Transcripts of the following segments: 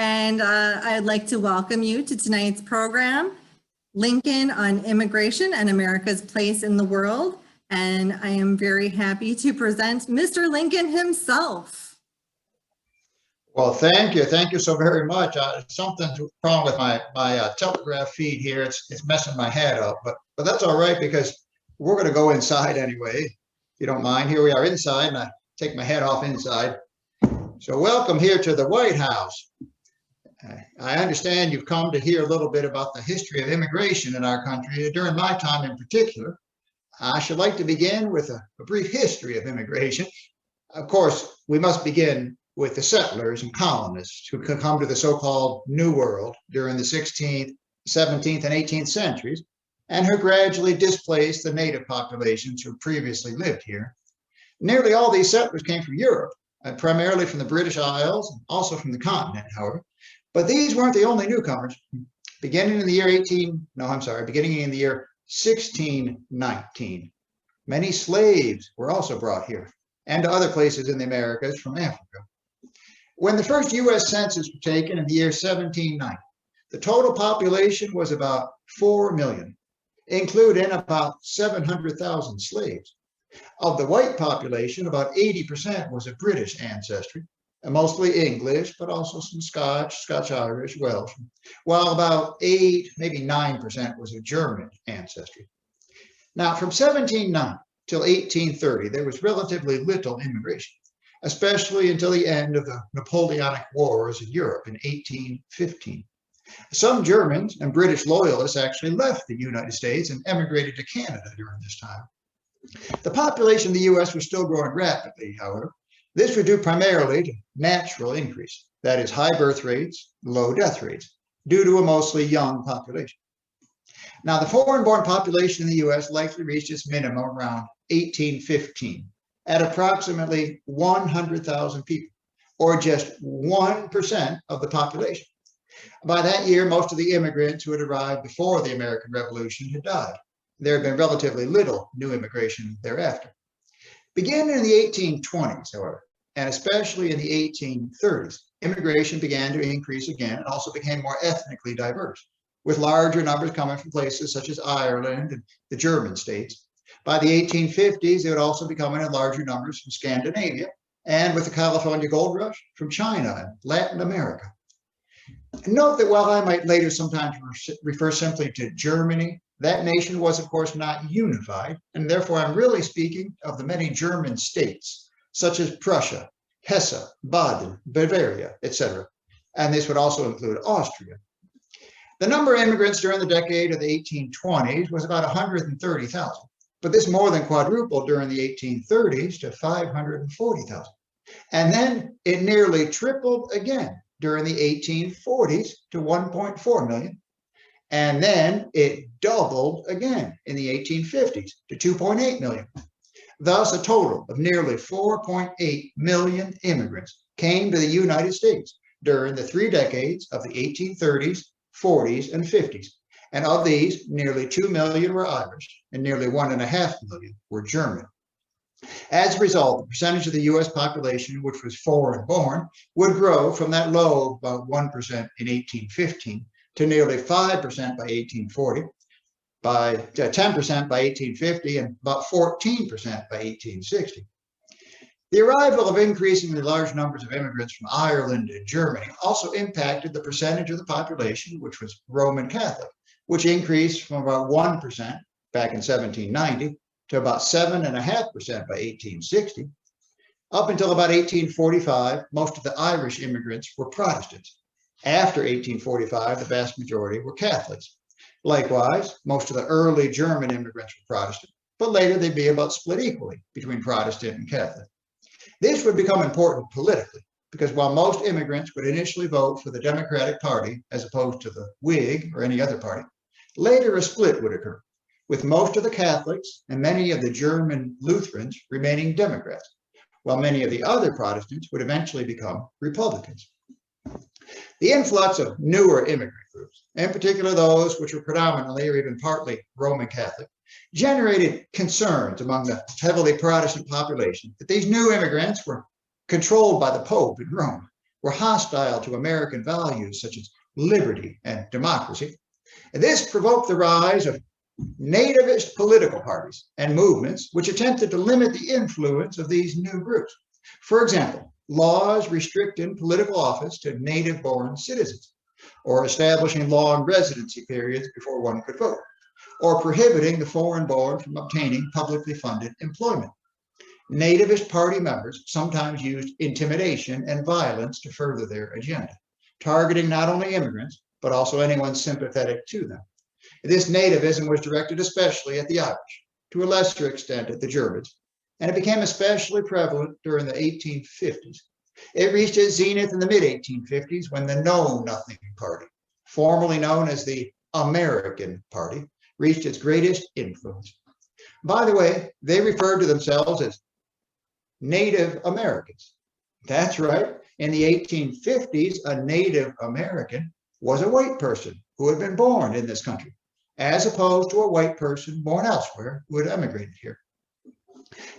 And I'd like to welcome you to tonight's program, Lincoln on Immigration and America's Place in the World. And I am very happy to present Mr. Lincoln himself. Well, thank you. Thank you so very much. Something's wrong with my telegraph feed here. It's messing my head up, but that's all right because we're going to go inside anyway. If you don't mind, here we are inside, and I take my head off inside. So welcome here to the White House. I understand you've come to hear a little bit about the history of immigration in our country during my time in particular. I should like to begin with a brief history of immigration. Of course, we must begin with the settlers and colonists who could come to the so-called New World during the 16th, 17th, and 18th centuries, and who gradually displaced the native populations who previously lived here. Nearly all these settlers came from Europe, primarily from the British Isles, and also from the continent, however. But these weren't the only newcomers. Beginning in the year 1619, many slaves were also brought here and to other places in the Americas from Africa. When the first U.S. census was taken in the year 1790, the total population was about 4 million, including about 700,000 slaves. Of the white population, about 80% was of British ancestry, and mostly English, but also some Scotch-Irish, Welsh, while about 8, maybe 9% was of German ancestry. Now, from 1790 till 1830, there was relatively little immigration, especially until the end of the Napoleonic Wars in Europe in 1815. Some Germans and British loyalists actually left the United States and emigrated to Canada during this time. The population of the U.S. was still growing rapidly, however. This was due primarily to natural increase, that is, high birth rates, low death rates, due to a mostly young population. Now, the foreign-born population in the U.S. likely reached its minimum around 1815 at approximately 100,000 people, or just 1% of the population. By that year, most of the immigrants who had arrived before the American Revolution had died. There had been relatively little new immigration thereafter. Beginning in the 1820s, however, and especially in the 1830s, immigration began to increase again and also became more ethnically diverse, with larger numbers coming from places such as Ireland and the German states. By the 1850s, they would also be coming in larger numbers from Scandinavia, and with the California Gold Rush, from China and Latin America. Note that while I might later sometimes refer simply to Germany, that nation was, of course, not unified, and therefore I'm really speaking of the many German states, such as Prussia, Hesse, Baden, Bavaria, etc. And this would also include Austria. The number of immigrants during the decade of the 1820s was about 130,000, but this more than quadrupled during the 1830s to 540,000. And then it nearly tripled again during the 1840s to 1.4 million. And then it doubled again in the 1850s to 2.8 million. Thus, a total of nearly 4.8 million immigrants came to the United States during the 3 decades of the 1830s, 40s, and 50s. And of these, nearly 2 million were Irish and nearly 1.5 million were German. As a result, the percentage of the U.S. population which was foreign-born would grow from that low of about 1% in 1815 to nearly 5% by 1840, by 10% by 1850, and about 14% by 1860. The arrival of increasingly large numbers of immigrants from Ireland and Germany also impacted the percentage of the population which was Roman Catholic, which increased from about 1% back in 1790 to about 7.5% by 1860. Up until about 1845, most of the Irish immigrants were Protestants. After 1845, the vast majority were Catholics. Likewise, most of the early German immigrants were Protestant, but later they'd be about split equally between Protestant and Catholic. This would become important politically, because while most immigrants would initially vote for the Democratic Party as opposed to the Whig or any other party, later a split would occur, with most of the Catholics and many of the German Lutherans remaining Democrats, while many of the other Protestants would eventually become Republicans. The influx of newer immigrant groups, in particular those which were predominantly or even partly Roman Catholic, generated concerns among the heavily Protestant population that these new immigrants were controlled by the Pope in Rome, were hostile to American values such as liberty and democracy. And this provoked the rise of nativist political parties and movements which attempted to limit the influence of these new groups. For example, laws restricting political office to native-born citizens, or establishing long residency periods before one could vote, or prohibiting the foreign-born from obtaining publicly funded employment. Nativist party members sometimes used intimidation and violence to further their agenda, targeting not only immigrants, but also anyone sympathetic to them. This nativism was directed especially at the Irish, to a lesser extent at the Germans, and it became especially prevalent during the 1850s. It reached its zenith in the mid-1850s when the Know Nothing Party, formerly known as the American Party, reached its greatest influence. By the way, they referred to themselves as Native Americans. That's right. In the 1850s, a Native American was a white person who had been born in this country, as opposed to a white person born elsewhere who had emigrated here.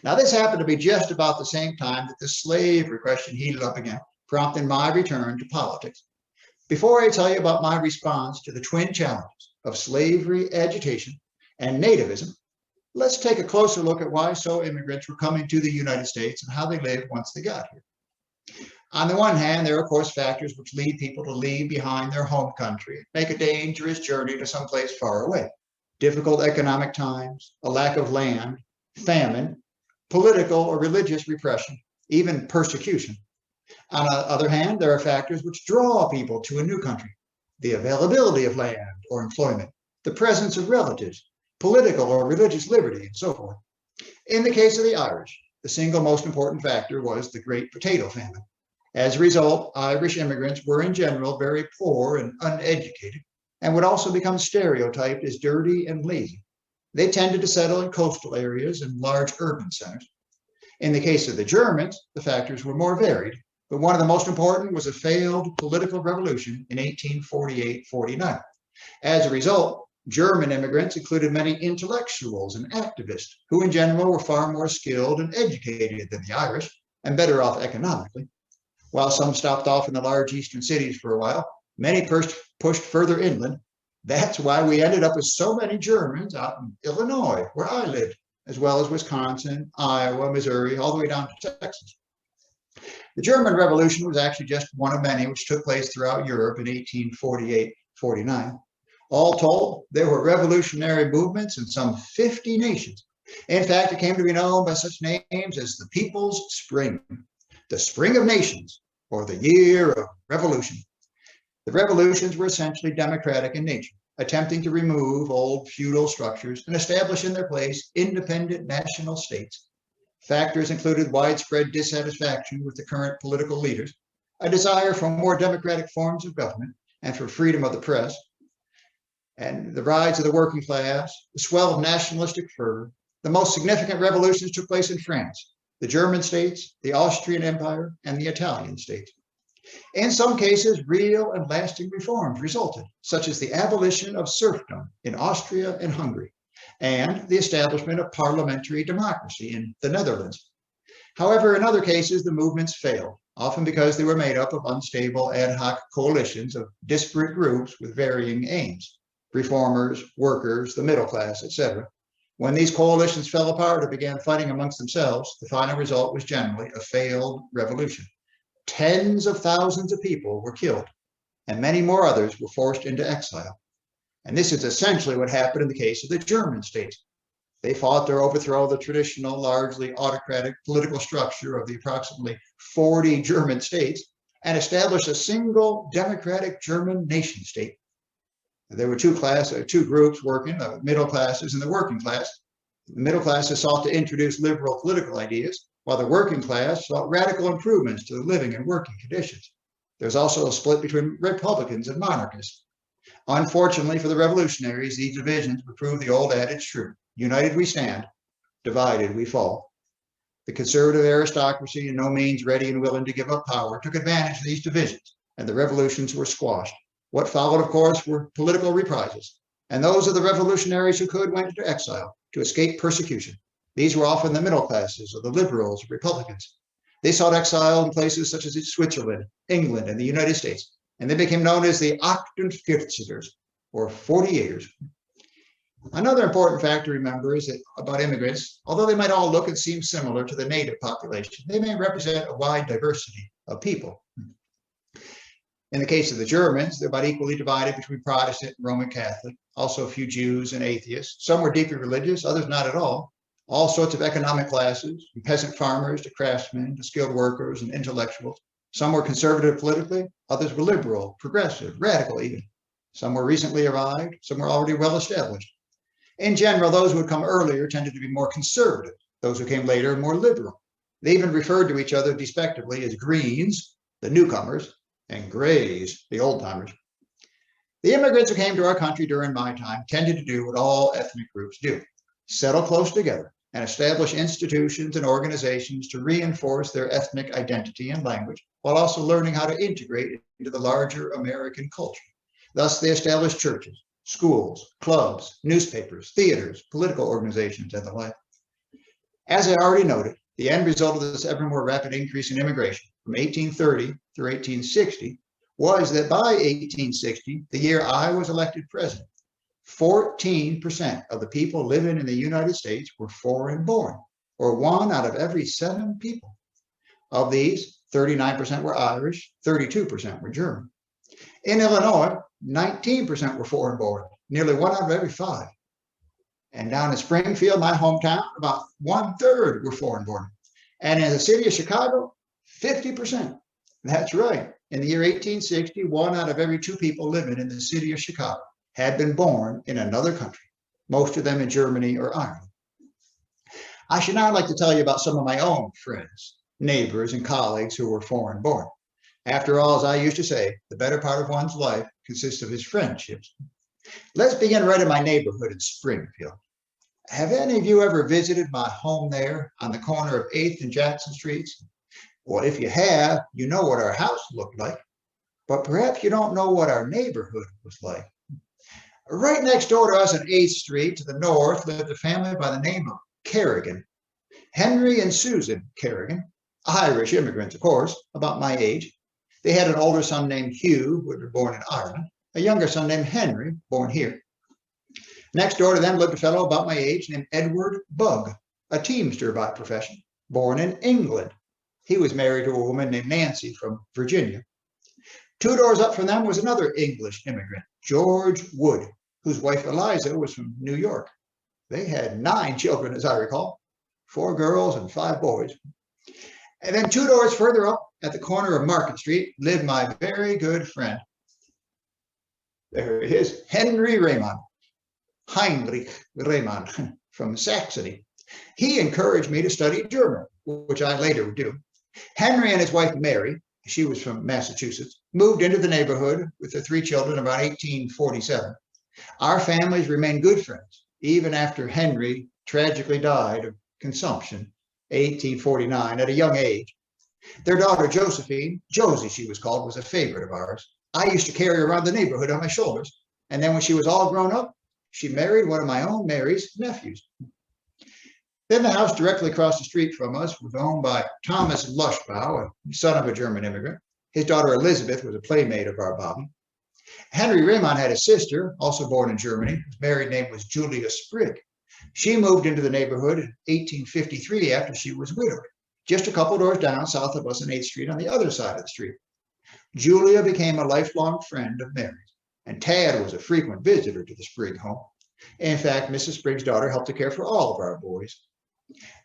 Now, this happened to be just about the same time that the slavery question heated up again, prompting my return to politics. Before I tell you about my response to the twin challenges of slavery agitation and nativism, let's take a closer look at why so immigrants were coming to the United States and how they lived once they got here. On the one hand, there are, of course, factors which lead people to leave behind their home country and make a dangerous journey to someplace far away. Difficult economic times, a lack of land, famine, political or religious repression, even persecution. On the other hand, there are factors which draw people to a new country: the availability of land or employment, the presence of relatives, political or religious liberty, and so forth. In the case of the Irish, the single most important factor was the Great Potato Famine. As a result, Irish immigrants were in general very poor and uneducated, and would also become stereotyped as dirty and lazy. They tended to settle in coastal areas and large urban centers. In the case of the Germans, the factors were more varied, but one of the most important was a failed political revolution in 1848-49. As a result, German immigrants included many intellectuals and activists who in general were far more skilled and educated than the Irish and better off economically. While some stopped off in the large eastern cities for a while, many pushed further inland. That's why we ended up with so many Germans out in Illinois, where I lived, as well as Wisconsin, Iowa, Missouri, all the way down to Texas. The German Revolution was actually just one of many which took place throughout Europe in 1848-49. All told, there were revolutionary movements in some 50 nations. In fact, it came to be known by such names as the People's Spring, the Spring of Nations, or the Year of Revolution. The revolutions were essentially democratic in nature, attempting to remove old feudal structures and establish in their place independent national states. Factors included widespread dissatisfaction with the current political leaders, a desire for more democratic forms of government and for freedom of the press, and the rise of the working class, the swell of nationalistic fervor. The most significant revolutions took place in France, the German states, the Austrian Empire, and the Italian states. In some cases, real and lasting reforms resulted, such as the abolition of serfdom in Austria and Hungary, and the establishment of parliamentary democracy in the Netherlands. However, in other cases, the movements failed, often because they were made up of unstable ad hoc coalitions of disparate groups with varying aims: reformers, workers, the middle class, etc. When these coalitions fell apart or began fighting amongst themselves, the final result was generally a failed revolution. Tens of thousands of people were killed, and many more others were forced into exile. And this is essentially what happened in the case of the German states. They fought to overthrow the traditional, largely autocratic political structure of the approximately 40 German states and establish a single democratic German nation state. There were two groups working, the middle classes and the working class. The middle classes sought to introduce liberal political ideas, while the working class sought radical improvements to the living and working conditions. There's also a split between Republicans and monarchists. Unfortunately for the revolutionaries, these divisions would prove the old adage true: united we stand, divided we fall. The conservative aristocracy, in no means ready and willing to give up power, took advantage of these divisions, and the revolutions were squashed. What followed, of course, were political reprisals, and those of the revolutionaries who could went into exile to escape persecution. These were often the middle classes or the liberals, Republicans. They sought exile in places such as Switzerland, England, and the United States, and they became known as the 48ers, or 48ers. Another important fact to remember is that about immigrants, although they might all look and seem similar to the native population, they may represent a wide diversity of people. In the case of the Germans, they're about equally divided between Protestant and Roman Catholic, also a few Jews and atheists. Some were deeply religious, others not at all sorts of economic classes, from peasant farmers to craftsmen to skilled workers and intellectuals. Some were conservative politically, others were liberal, progressive, radical even. Some were recently arrived, some were already well established. In general, those who had come earlier tended to be more conservative. Those who came later, more liberal. They even referred to each other despectively as Greens, the newcomers, and Grays, the old-timers. The immigrants who came to our country during my time tended to do what all ethnic groups do: settle close together and establish institutions and organizations to reinforce their ethnic identity and language, while also learning how to integrate into the larger American culture. Thus, they established churches, schools, clubs, newspapers, theaters, political organizations, and the like. As I already noted, the end result of this ever more rapid increase in immigration from 1830 through 1860 was that by 1860, the year I was elected president, 14% of the people living in the United States were foreign born, or 1 out of every 7 people. Of these, 39% were Irish, 32% were German. In Illinois, 19% were foreign born, nearly 1 out of every 5. And down in Springfield, my hometown, about 1/3 were foreign born. And in the city of Chicago, 50%. That's right. In the year 1860, 1 out of every 2 people living in the city of Chicago had been born in another country, most of them in Germany or Ireland. I should now like to tell you about some of my own friends, neighbors, and colleagues who were foreign born. After all, as I used to say, the better part of one's life consists of his friendships. Let's begin right in my neighborhood in Springfield. Have any of you ever visited my home there on the corner of 8th and Jackson Streets? Well, if you have, you know what our house looked like, but perhaps you don't know what our neighborhood was like. Right next door to us on 8th Street to the north lived a family by the name of Kerrigan. Henry and Susan Kerrigan, Irish immigrants, of course, about my age. They had an older son named Hugh, who had been born in Ireland, a younger son named Henry, born here. Next door to them lived a fellow about my age named Edward Bugg, a teamster by profession, born in England. He was married to a woman named Nancy from Virginia. 2 doors up from them was another English immigrant, George Wood, whose wife Eliza was from New York. They had 9 children, as I recall, 4 girls and 5 boys. And then 2 doors further up at the corner of Market Street lived my very good friend. There he is, Henry Raymond, Heinrich Raymond from Saxony. He encouraged me to study German, which I later would do. Henry and his wife Mary, she was from Massachusetts, moved into the neighborhood with their 3 children around 1847. Our families remained good friends, even after Henry tragically died of consumption, 1849, at a young age. Their daughter Josephine, Josie she was called, was a favorite of ours. I used to carry her around the neighborhood on my shoulders. And then when she was all grown up, she married one of my own Mary's nephews. Then the house directly across the street from us was owned by Thomas Lushbaugh, a son of a German immigrant. His daughter Elizabeth was a playmate of our Bobby. Henry Raymond had a sister, also born in Germany, whose married name was Julia Sprigg. She moved into the neighborhood in 1853 after she was widowed, just a couple doors down south of us on 8th Street on the other side of the street. Julia became a lifelong friend of Mary's, and Tad was a frequent visitor to the Sprigg home. In fact, Mrs. Sprigg's daughter helped to care for all of our boys.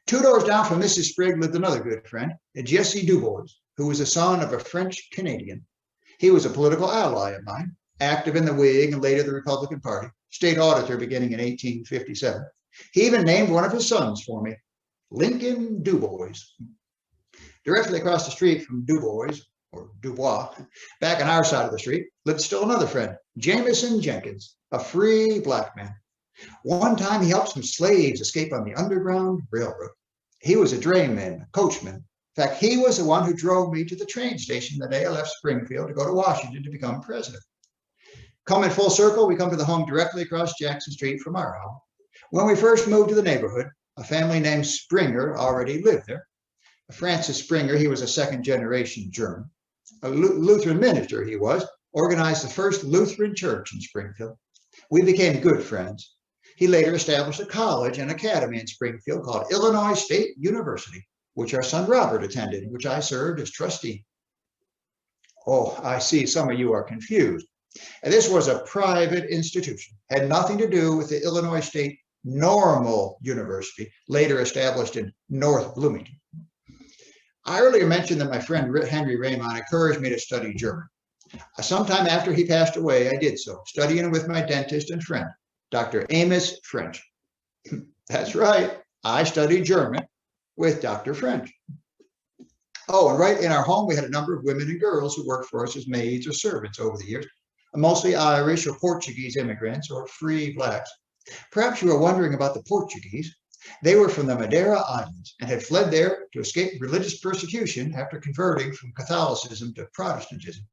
2 doors down from Mrs. Sprigg lived another good friend, Jesse Dubois, who was the son of a French Canadian. He was a political ally of mine, active in the Whig and later the Republican Party, state auditor beginning in 1857. He even named one of his sons for me, Lincoln Dubois. Directly across the street from Dubois, or Dubois, back on our side of the street, lived still another friend, Jameson Jenkins, a free black man. One time he helped some slaves escape on the Underground Railroad. He was a drayman, a coachman. In fact, he was the one who drove me to the train station the day I left Springfield to go to Washington to become president. Coming full circle, we come to the home directly across Jackson Street from our home. When we first moved to the neighborhood, a family named Springer already lived there. Francis Springer, he was a second-generation German. A Lutheran minister he was, organized the first Lutheran church in Springfield. We became good friends. He later established a college and academy in Springfield called Illinois State University, which our son Robert attended, which I served as trustee. Oh, I see some of you are confused. And this was a private institution, had nothing to do with the Illinois State Normal University, later established in North Bloomington. I earlier mentioned that my friend Henry Raymond encouraged me to study German. Sometime after he passed away, I did so, studying with my dentist and friend, Dr. Amos French. That's right, I studied German with Dr. French. Oh, and right in our home, we had a number of women and girls who worked for us as maids or servants over the years, mostly Irish or Portuguese immigrants or free blacks. Perhaps you are wondering about the Portuguese. They were from the Madeira Islands and had fled there to escape religious persecution after converting from Catholicism to Protestantism.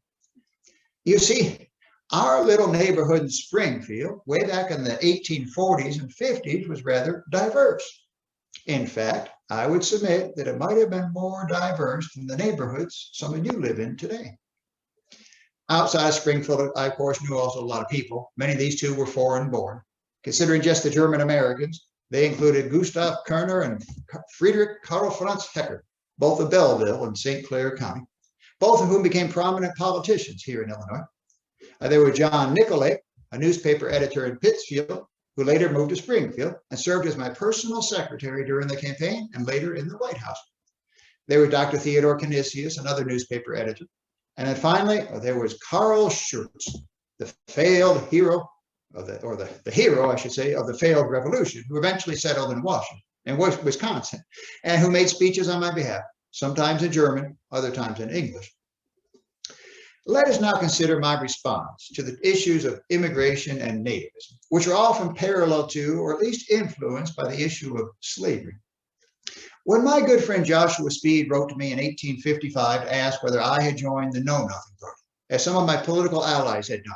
You see, our little neighborhood in Springfield, way back in the 1840s and 50s, was rather diverse. In fact, I would submit that it might have been more diverse than the neighborhoods some of you live in today. Outside of Springfield, I, of course, knew also a lot of people. Many of these two were foreign born. Considering just the German Americans, they included Gustav Kerner and Friedrich Karl Franz Hecker, both of Belleville in St. Clair County, both of whom became prominent politicians here in Illinois. There were John Nicolay, a newspaper editor in Pittsfield, who later moved to Springfield and served as my personal secretary during the campaign and later in the White House. There was Dr. Theodore Canisius, another newspaper editor. And then finally, there was Carl Schurz, the failed hero, the hero, I should say, of the failed revolution, who eventually settled in Wisconsin, and who made speeches on my behalf, sometimes in German, other times in English. Let us now consider my response to the issues of immigration and nativism, which are often parallel to, or at least influenced by the issue of slavery. When my good friend Joshua Speed wrote to me in 1855 to ask whether I had joined the Know Nothing Party, as some of my political allies had done,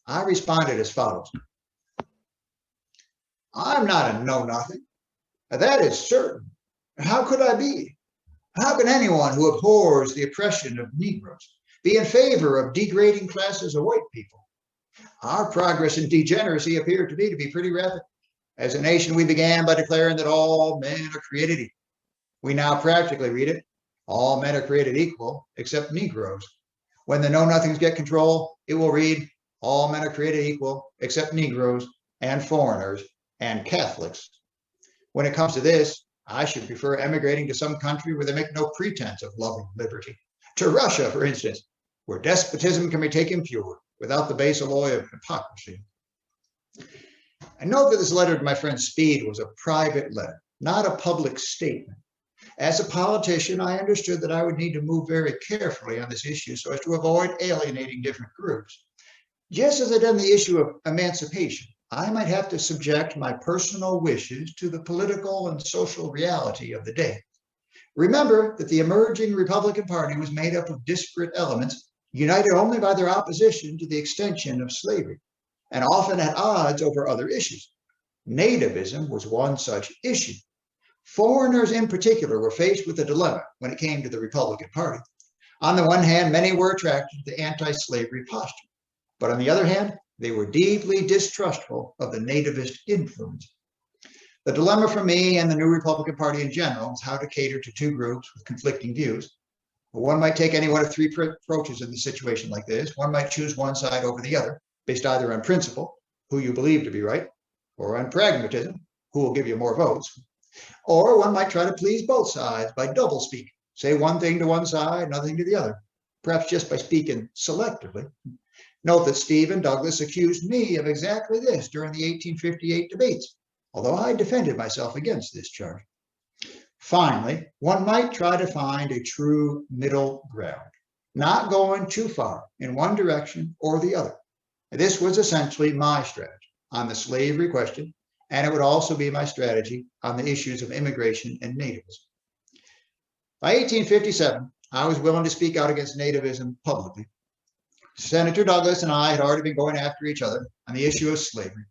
I responded as follows. I'm not a know-nothing. That is certain. How could I be? How can anyone who abhors the oppression of Negroes be in favor of degrading classes of white people? Our progress in degeneracy appeared to me to be pretty rapid. As a nation, we began by declaring that all men are created equal. We now practically read it, all men are created equal, except Negroes. When the know-nothings get control, it will read, all men are created equal, except Negroes and foreigners and Catholics. When it comes to this, I should prefer emigrating to some country where they make no pretense of loving liberty. To Russia, for instance, where despotism can be taken pure without the base alloy of hypocrisy. I note that this letter to my friend Speed was a private letter, not a public statement. As a politician, I understood that I would need to move very carefully on this issue so as to avoid alienating different groups. Just as I did on the issue of emancipation, I might have to subject my personal wishes to the political and social reality of the day. Remember that the emerging Republican Party was made up of disparate elements, united only by their opposition to the extension of slavery, and often at odds over other issues. Nativism was one such issue. Foreigners in particular were faced with a dilemma when it came to the Republican Party. On the one hand, many were attracted to the anti-slavery posture, but on the other hand, they were deeply distrustful of the nativist influence. The dilemma for me and the new Republican Party in general is how to cater to two groups with conflicting views. One might take any one of three approaches in a situation like this. One might choose one side over the other, based either on principle, who you believe to be right, or on pragmatism, who will give you more votes. Or one might try to please both sides by doublespeak, say one thing to one side, nothing to the other, perhaps just by speaking selectively. Note that Stephen Douglas accused me of exactly this during the 1858 debates, although I defended myself against this charge. Finally, one might try to find a true middle ground, not going too far in one direction or the other. This was essentially my strategy on the slavery question, and it would also be my strategy on the issues of immigration and nativism. By 1857, I was willing to speak out against nativism publicly. Senator Douglas and I had already been going after each other on the issue of slavery.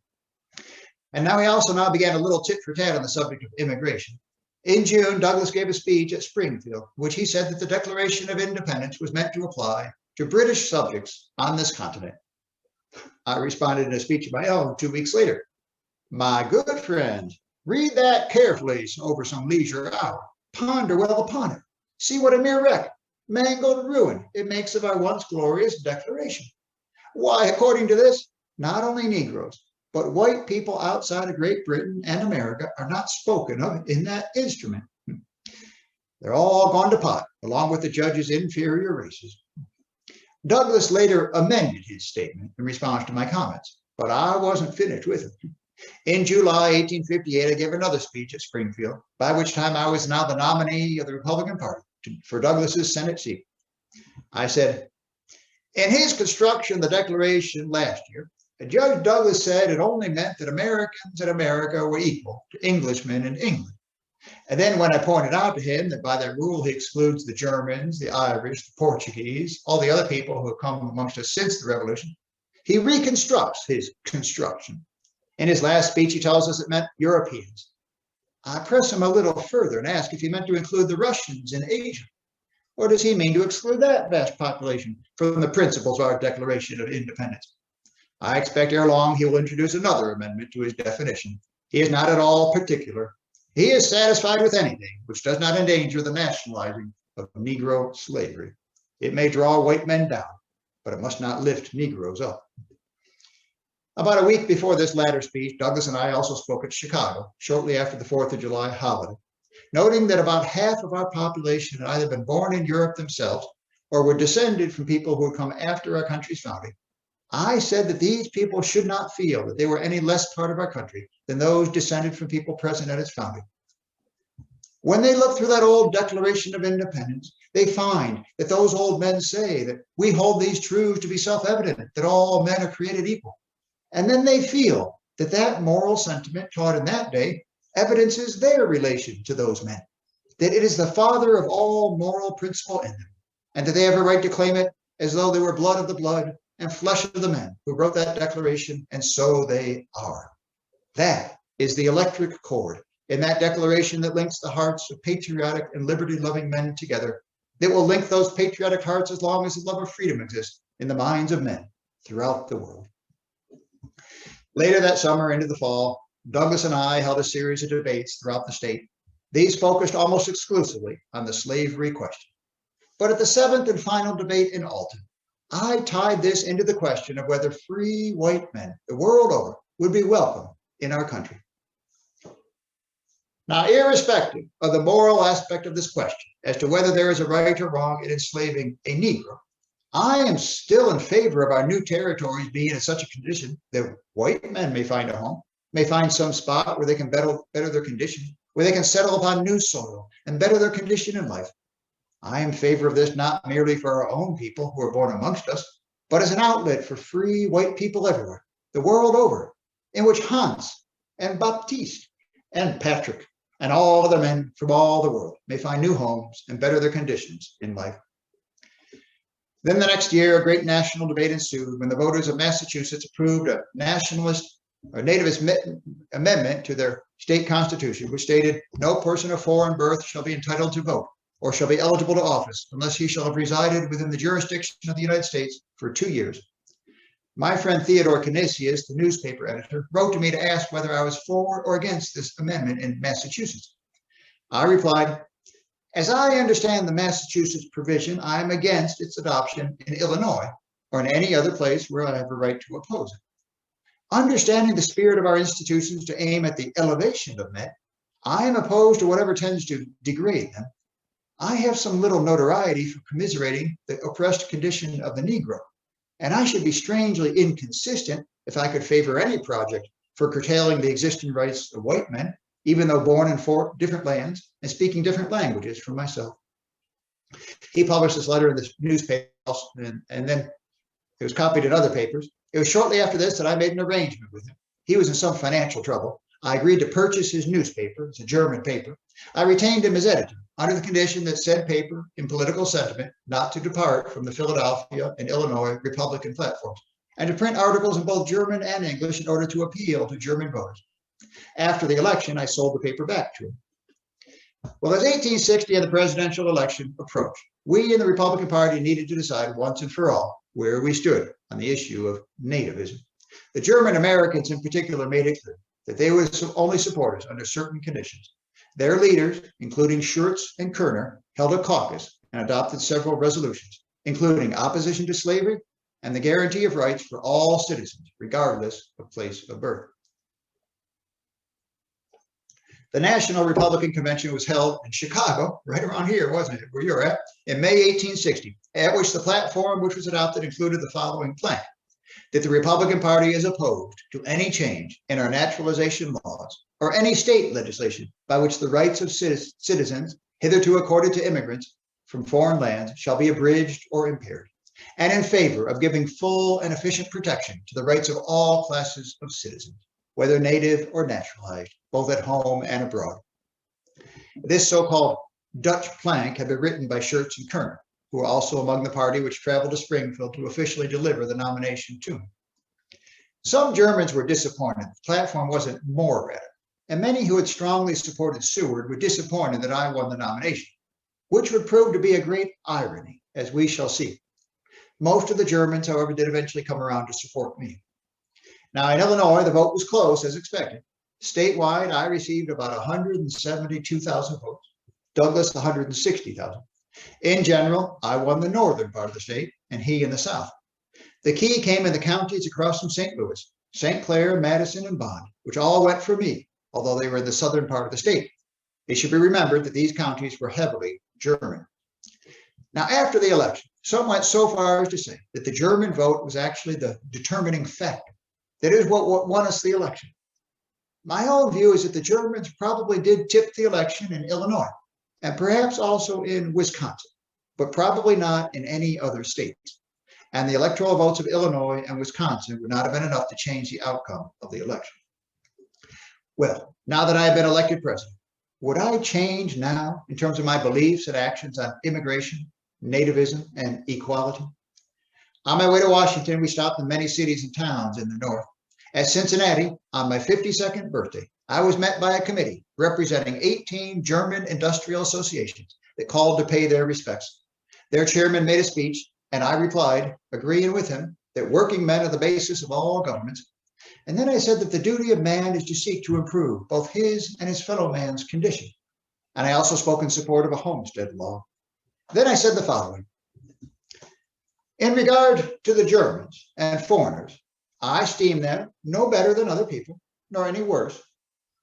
And now we also began a little tit for tat on the subject of immigration. In June, Douglas gave a speech at Springfield, which he said that the Declaration of Independence was meant to apply to British subjects on this continent. I responded in a speech of my own 2 weeks later. My good friend, read that carefully over some leisure hour. Ponder well upon it. See what a mere wreck, mangled ruin it makes of our once glorious declaration. Why, according to this, not only Negroes, but white people outside of Great Britain and America are not spoken of in that instrument. They're all gone to pot, along with the judge's inferior races. Douglas later amended his statement in response to my comments, but I wasn't finished with it. In July 1858, I gave another speech at Springfield, by which time I was now the nominee of the Republican Party for Douglas's Senate seat. I said, in his construction of the Declaration last year, Judge Douglas said it only meant that Americans in America were equal to Englishmen in England. And then when I pointed out to him that by that rule he excludes the Germans, the Irish, the Portuguese, all the other people who have come amongst us since the Revolution, he reconstructs his construction. In his last speech, he tells us it meant Europeans. I press him a little further and ask if he meant to include the Russians in Asia, or does he mean to exclude that vast population from the principles of our Declaration of Independence? I expect ere long he will introduce another amendment to his definition. He is not at all particular. He is satisfied with anything which does not endanger the nationalizing of Negro slavery. It may draw white men down, but it must not lift Negroes up. About a week before this latter speech, Douglas and I also spoke at Chicago, shortly after the 4th of July holiday, noting that about half of our population had either been born in Europe themselves or were descended from people who had come after our country's founding. I said that these people should not feel that they were any less part of our country than those descended from people present at its founding. When they look through that old Declaration of Independence, they find that those old men say that we hold these truths to be self-evident, that all men are created equal. And then they feel that that moral sentiment taught in that day evidences their relation to those men, that it is the father of all moral principle in them, and that they have a right to claim it as though they were blood of the blood and flesh of the men who wrote that declaration, and so they are. That is the electric cord in that declaration that links the hearts of patriotic and liberty-loving men together, that will link those patriotic hearts as long as the love of freedom exists in the minds of men throughout the world. Later that summer into the fall, Douglas and I held a series of debates throughout the state. These focused almost exclusively on the slavery question. But at the 7th and final debate in Alton, I tied this into the question of whether free white men the world over would be welcome in our country. Now, irrespective of the moral aspect of this question as to whether there is a right or wrong in enslaving a Negro, I am still in favor of our new territories being in such a condition that white men may find a home, may find some spot where they can better their condition, where they can settle upon new soil and better their condition in life. I am in favor of this not merely for our own people who are born amongst us, but as an outlet for free white people everywhere, the world over, in which Hans and Baptiste and Patrick and all other men from all the world may find new homes and better their conditions in life. Then the next year, a great national debate ensued when the voters of Massachusetts approved a Nationalist or Nativist Amendment to their state constitution, which stated, no person of foreign birth shall be entitled to vote or shall be eligible to office unless he shall have resided within the jurisdiction of the United States for 2 years. My friend Theodore Canisius, the newspaper editor, wrote to me to ask whether I was for or against this amendment in Massachusetts. I replied, as I understand the Massachusetts provision, I am against its adoption in Illinois or in any other place where I have a right to oppose it. Understanding the spirit of our institutions to aim at the elevation of men, I am opposed to whatever tends to degrade them. I have some little notoriety for commiserating the oppressed condition of the Negro, and I should be strangely inconsistent if I could favor any project for curtailing the existing rights of white men, even though born in 4 different lands and speaking different languages from myself. He published this letter in this newspaper, and then it was copied in other papers. It was shortly after this that I made an arrangement with him. He was in some financial trouble. I agreed to purchase his newspaper. It's a German paper. I retained him as editor under the condition that said paper in political sentiment not to depart from the Philadelphia and Illinois Republican platforms, and to print articles in both German and English in order to appeal to German voters. After the election, I sold the paper back to him. Well, as 1860 and the presidential election approached, we in the Republican Party needed to decide once and for all where we stood on the issue of nativism. The German Americans in particular made it clear that they would only support us under certain conditions. Their leaders, including Schurz and Kerner, held a caucus and adopted several resolutions, including opposition to slavery and the guarantee of rights for all citizens, regardless of place of birth. The National Republican Convention was held in Chicago, right around here, wasn't it, where you're at, in May 1860, at which the platform which was adopted included the following plank: that the Republican Party is opposed to any change in our naturalization laws or any state legislation by which the rights of citizens hitherto accorded to immigrants from foreign lands shall be abridged or impaired, and in favor of giving full and efficient protection to the rights of all classes of citizens, whether native or naturalized, both at home and abroad. This so-called Dutch plank had been written by Schurz and Kerner, who were also among the party which traveled to Springfield to officially deliver the nomination to him. Some Germans were disappointed the platform wasn't more read, and many who had strongly supported Seward were disappointed that I won the nomination, which would prove to be a great irony, as we shall see. Most of the Germans, however, did eventually come around to support me. Now, in Illinois, the vote was close, as expected. Statewide, I received about 172,000 votes, Douglas 160,000. In general, I won the northern part of the state, and he in the south. The key came in the counties across from St. Louis, St. Clair, Madison, and Bond, which all went for me, although they were in the southern part of the state. It should be remembered that these counties were heavily German. Now, after the election, some went so far as to say that the German vote was actually the determining factor. That is what won us the election. My own view is that the Germans probably did tip the election in Illinois, and perhaps also in Wisconsin, but probably not in any other states. And the electoral votes of Illinois and Wisconsin would not have been enough to change the outcome of the election. Well, now that I have been elected president, would I change now in terms of my beliefs and actions on immigration, nativism, and equality? On my way to Washington, we stopped in many cities and towns in the north. At Cincinnati, on my 52nd birthday, I was met by a committee representing 18 German industrial associations that called to pay their respects. Their chairman made a speech, and I replied, agreeing with him, that working men are the basis of all governments. And then I said that the duty of man is to seek to improve both his and his fellow man's condition. And I also spoke in support of a homestead law. Then I said the following: in regard to the Germans and foreigners, I esteem them no better than other people, nor any worse.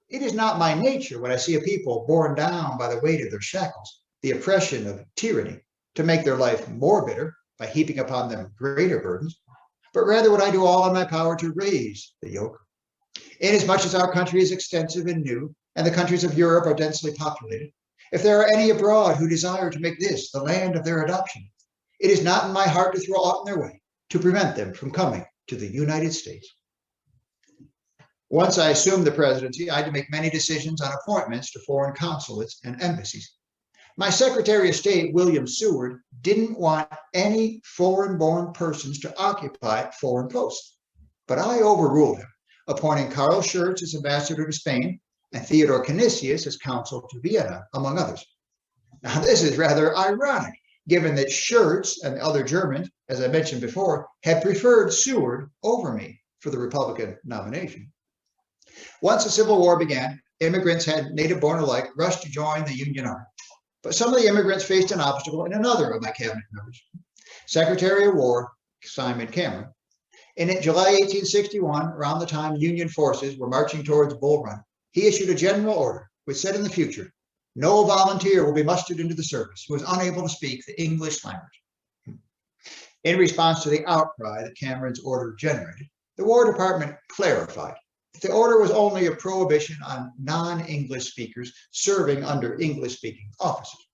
It is not my nature when I see a people borne down by the weight of their shackles, the oppression of tyranny, to make their life more bitter by heaping upon them greater burdens, but rather would I do all in my power to raise the yoke. Inasmuch as our country is extensive and new, and the countries of Europe are densely populated, if there are any abroad who desire to make this the land of their adoption, it is not in my heart to throw aught in their way to prevent them from coming to the United States. Once I assumed the presidency, I had to make many decisions on appointments to foreign consulates and embassies. My Secretary of State, William Seward, didn't want any foreign-born persons to occupy foreign posts, but I overruled him, appointing Karl Schurz as ambassador to Spain and Theodore Canisius as consul to Vienna, among others. Now, this is rather ironic, given that Schurz and the other Germans, as I mentioned before, had preferred Seward over me for the Republican nomination. Once the Civil War began, immigrants had native-born alike rushed to join the Union Army. But some of the immigrants faced an obstacle in another of my cabinet members, Secretary of War Simon Cameron. In July 1861, around the time Union forces were marching towards Bull Run, he issued a general order which said in the future, no volunteer will be mustered into the service who is unable to speak the English language. In response to the outcry that Cameron's order generated, the War Department clarified that the order was only a prohibition on non-English speakers serving under English-speaking officers.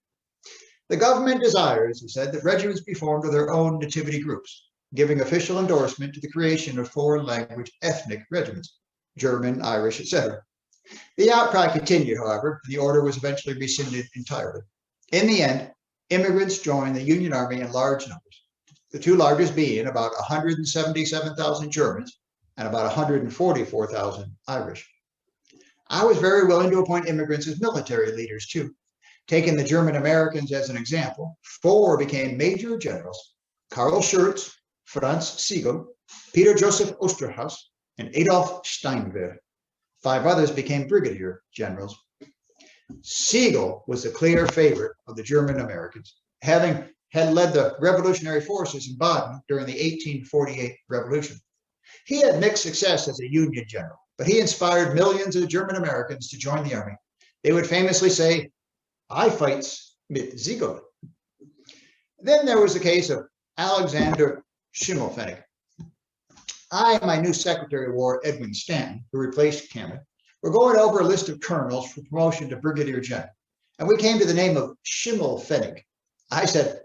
The government desires, he said, that regiments be formed of their own nativity groups, giving official endorsement to the creation of foreign language ethnic regiments, German, Irish, etc. The outcry continued, however, and the order was eventually rescinded entirely. In the end, immigrants joined the Union Army in large numbers, the two largest being about 177,000 Germans and about 144,000 Irish. I was very willing to appoint immigrants as military leaders too, Taking the German Americans as an example, 4 became major generals: Karl Schurz, Franz Sigel, Peter Joseph Osterhaus, and Adolf Steinwehr. 5 others became brigadier generals. Sigel was the clear favorite of the German Americans, having had led the revolutionary forces in Baden during the 1848 revolution. He had mixed success as a Union general, but he inspired millions of German Americans to join the army. They would famously say, "I fights mit Sigel." Then there was the case of Alexander Schimmelpfennig. I and my new Secretary of War, Edwin Stanton, who replaced Cameron, were going over a list of colonels for promotion to brigadier general, and we came to the name of Schimmelpfennig. I said,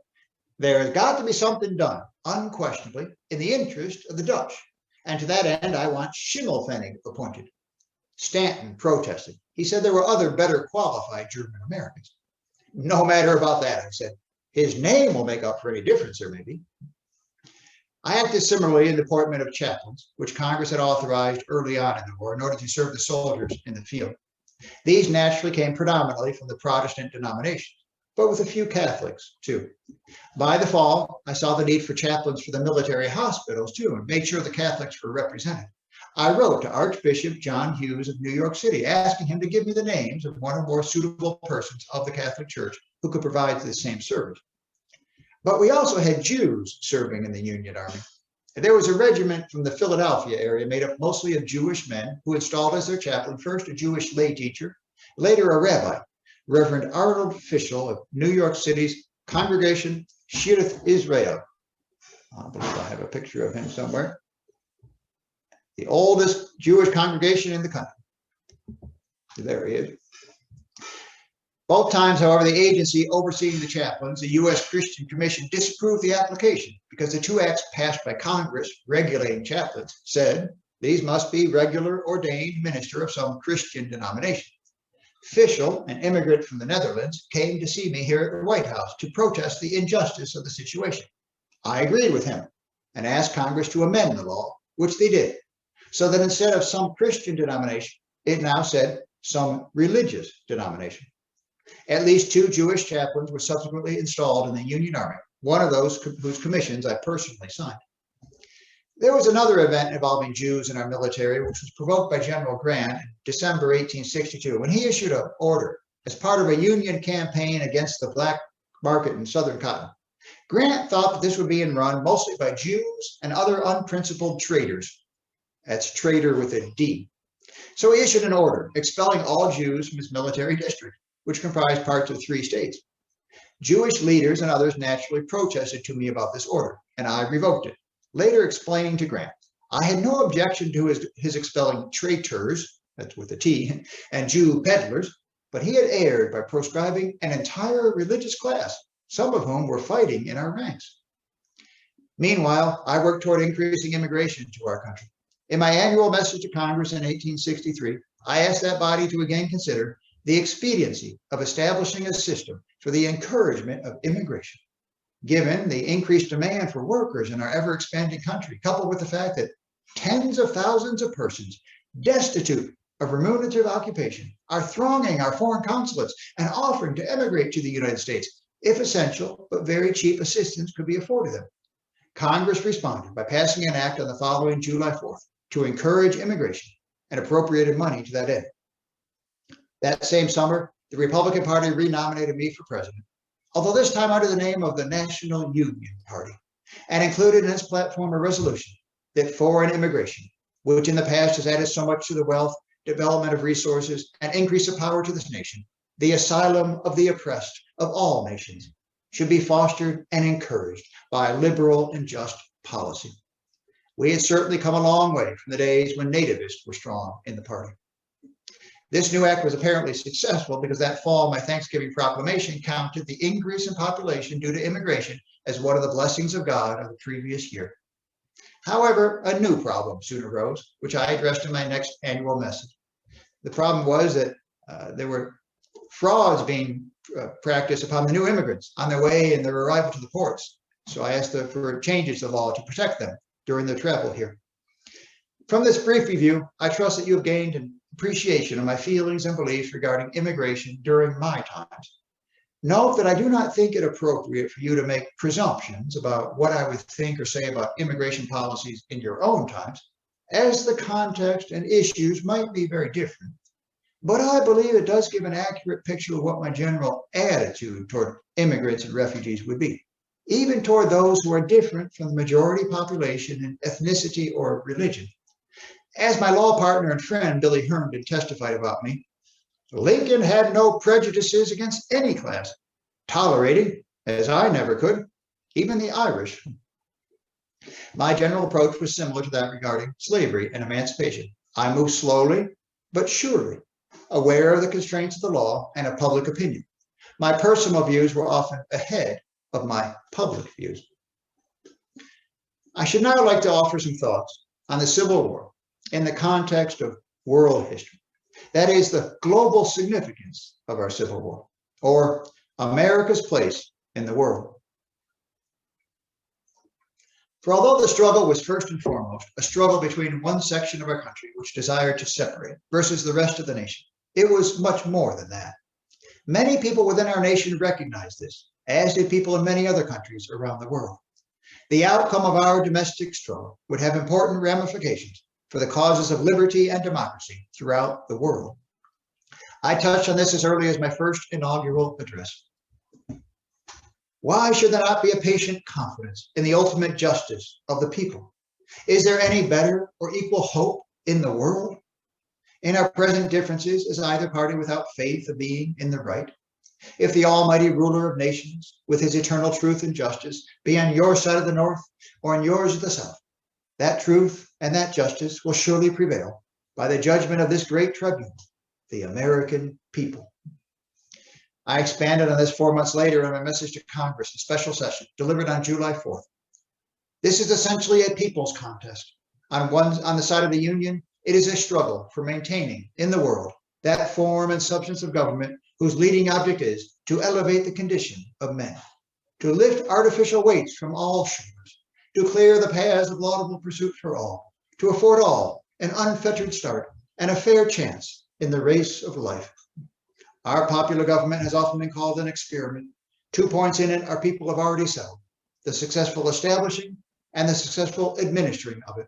there has got to be something done, unquestionably, in the interest of the Dutch, and to that end, I want Schimmelpfennig appointed. Stanton protested. He said there were other better qualified German Americans. No matter about that, I said. His name will make up for any difference there may be. I acted similarly in the appointment of chaplains, which Congress had authorized early on in the war in order to serve the soldiers in the field. These naturally came predominantly from the Protestant denominations, but with a few Catholics too. By the fall, I saw the need for chaplains for the military hospitals too, and made sure the Catholics were represented. I wrote to Archbishop John Hughes of New York City, asking him to give me the names of one or more suitable persons of the Catholic Church who could provide the same service. But we also had Jews serving in the Union Army. There was a regiment from the Philadelphia area made up mostly of Jewish men who installed as their chaplain first a Jewish lay teacher, later a rabbi, Reverend Arnold Fischel of New York City's Congregation Shearith Israel. I believe I have a picture of him somewhere. The oldest Jewish congregation in the country. There he is. Both times, however, the agency overseeing the chaplains, the U.S. Christian Commission, disapproved the application because the 2 acts passed by Congress regulating chaplains said these must be regular ordained minister of some Christian denomination. Fischel, an immigrant from the Netherlands, came to see me here at the White House to protest the injustice of the situation. I agreed with him and asked Congress to amend the law, which they did, so that instead of some Christian denomination, it now said some religious denomination. At least 2 Jewish chaplains were subsequently installed in the Union Army, one of those whose commissions I personally signed. There was another event involving Jews in our military, which was provoked by General Grant in December 1862, when he issued an order as part of a Union campaign against the black market in Southern cotton. Grant thought that this would be run mostly by Jews and other unprincipled traitors. That's traitor with a D. So he issued an order expelling all Jews from his military district, which comprised parts of 3 states. Jewish leaders and others naturally protested to me about this order, and I revoked it, later explaining to Grant, I had no objection to his expelling traitors, that's with a T, and Jew peddlers, but he had erred by proscribing an entire religious class, some of whom were fighting in our ranks. Meanwhile, I worked toward increasing immigration to our country. In my annual message to Congress in 1863, I asked that body to again consider the expediency of establishing a system for the encouragement of immigration, given the increased demand for workers in our ever-expanding country, coupled with the fact that tens of thousands of persons destitute of remunerative occupation are thronging our foreign consulates and offering to emigrate to the United States if essential but very cheap assistance could be afforded them. Congress responded by passing an act on the following July 4th to encourage immigration and appropriated money to that end. That same summer, the Republican Party renominated me for president, although this time under the name of the National Union Party, and included in its platform a resolution that foreign immigration, which in the past has added so much to the wealth, development of resources, and increase of power to this nation, the asylum of the oppressed of all nations, should be fostered and encouraged by liberal and just policy. We had certainly come a long way from the days when nativists were strong in the party. This new act was apparently successful because that fall, my Thanksgiving proclamation counted the increase in population due to immigration as one of the blessings of God of the previous year. However, a new problem soon arose, which I addressed in my next annual message. The problem was that there were frauds being practiced upon the new immigrants on their way and their arrival to the ports. So I asked for changes to the law to protect them during their travel here. From this brief review, I trust that you have gained an appreciation of my feelings and beliefs regarding immigration during my times. Note that I do not think it appropriate for you to make presumptions about what I would think or say about immigration policies in your own times, as the context and issues might be very different. But I believe it does give an accurate picture of what my general attitude toward immigrants and refugees would be, even toward those who are different from the majority population in ethnicity or religion. As my law partner and friend Billy Herndon testified about me, Lincoln had no prejudices against any class, tolerating, as I never could, even the Irish. My general approach was similar to that regarding slavery and emancipation. I moved slowly, but surely, aware of the constraints of the law and of public opinion. My personal views were often ahead of my public views. I should now like to offer some thoughts on the Civil War in the context of world history. That is, the global significance of our Civil War, or America's place in the world. For although the struggle was first and foremost a struggle between one section of our country which desired to separate versus the rest of the nation, it was much more than that. Many people within our nation recognized this, as did people in many other countries around the world. The outcome of our domestic struggle would have important ramifications for the causes of liberty and democracy throughout the world. I touched on this as early as my first inaugural address. Why should there not be a patient confidence in the ultimate justice of the people? Is there any better or equal hope in the world? In our present differences, is either party without faith of being in the right? If the almighty ruler of nations, with his eternal truth and justice, be on your side of the north or on yours of the south, that truth and that justice will surely prevail by the judgment of this great tribunal, the American people. I expanded on this 4 months later in my message to Congress, a special session delivered on July 4th. This is essentially a people's contest. On the side of the Union, it is a struggle for maintaining in the world that form and substance of government whose leading object is to elevate the condition of men, to lift artificial weights from all shoulders, to clear the paths of laudable pursuit for all, to afford all an unfettered start and a fair chance in the race of life. Our popular government has often been called an experiment. 2 points in it our people have already settled: the successful establishing and the successful administering of it.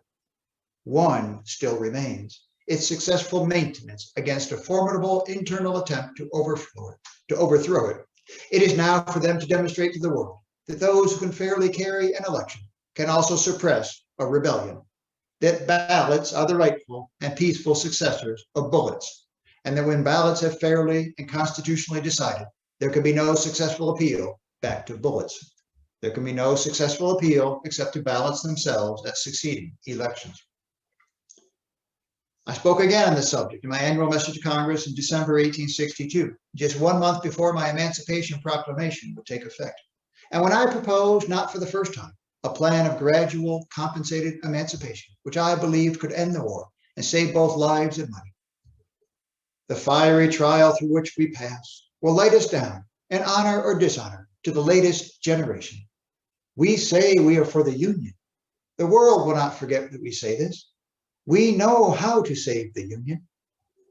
One still remains: its successful maintenance against a formidable internal attempt to overthrow it. It is now for them to demonstrate to the world that those who can fairly carry an election can also suppress a rebellion, that ballots are the rightful and peaceful successors of bullets, and that when ballots have fairly and constitutionally decided, there can be no successful appeal back to bullets. There can be no successful appeal except to ballots themselves at succeeding elections. I spoke again on this subject in my annual message to Congress in December 1862, just 1 month before my Emancipation Proclamation would take effect. And when I proposed, not for the first time, a plan of gradual compensated emancipation, which I believed could end the war and save both lives and money. The fiery trial through which we pass will light us down in honor or dishonor to the latest generation. We say we are for the Union. The world will not forget that we say this. We know how to save the Union.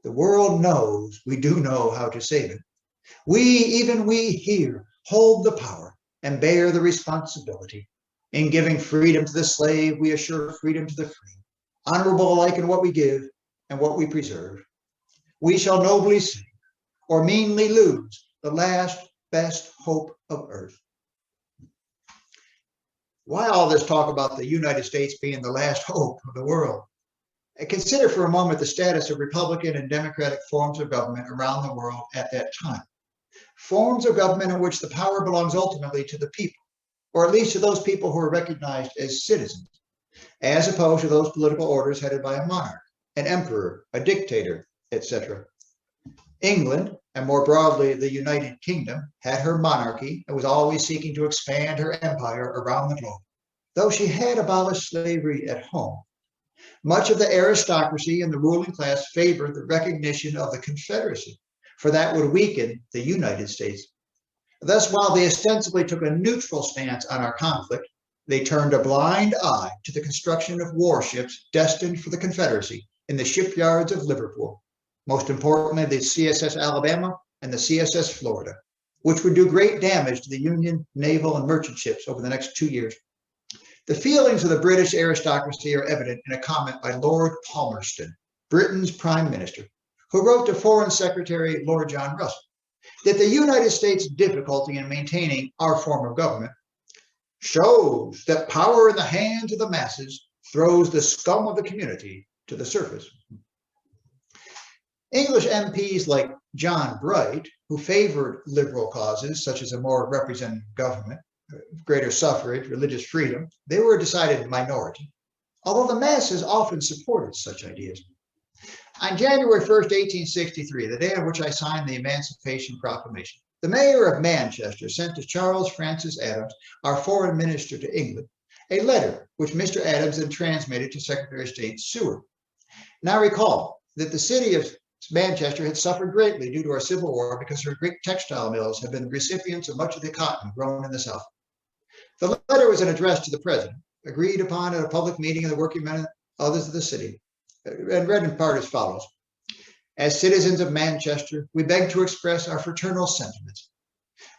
The world knows we do know how to save it. Even we here, hold the power and bear the responsibility. In giving freedom to the slave, we assure freedom to the free, honorable alike in what we give and what we preserve. We shall nobly save or meanly lose the last best hope of earth. Why all this talk about the United States being the last hope of the world? And consider for a moment the status of Republican and Democratic forms of government around the world at that time. Forms of government in which the power belongs ultimately to the people, or at least to those people who are recognized as citizens, as opposed to those political orders headed by a monarch, an emperor, a dictator, etc. England, and more broadly the United Kingdom, had her monarchy and was always seeking to expand her empire around the globe, though she had abolished slavery at home. Much of the aristocracy and the ruling class favored the recognition of the Confederacy, for that would weaken the United States. Thus, while they ostensibly took a neutral stance on our conflict, they turned a blind eye to the construction of warships destined for the Confederacy in the shipyards of Liverpool, most importantly the CSS Alabama and the CSS Florida. which would do great damage to the Union naval and merchant ships over the next 2 years. The feelings of the British aristocracy are evident in a comment by Lord Palmerston, Britain's Prime Minister, who wrote to Foreign Secretary Lord John Russell that the United States' difficulty in maintaining our form of government shows that power in the hands of the masses throws the scum of the community to the surface. English MPs like John Bright, who favored liberal causes such as a more representative government, greater suffrage, religious freedom, they were a decided minority, although the masses often supported such ideas. On January 1st, 1863, the day on which I signed the Emancipation Proclamation, the mayor of Manchester sent to Charles Francis Adams, our foreign minister to England, a letter which Mr. Adams then transmitted to Secretary of State Seward. Now recall that the city of Manchester had suffered greatly due to our Civil War because her great textile mills had been the recipients of much of the cotton grown in the South. The letter was an address to the president, agreed upon at a public meeting of the working men and others of the city, and read in part as follows. As citizens of Manchester, we beg to express our fraternal sentiments.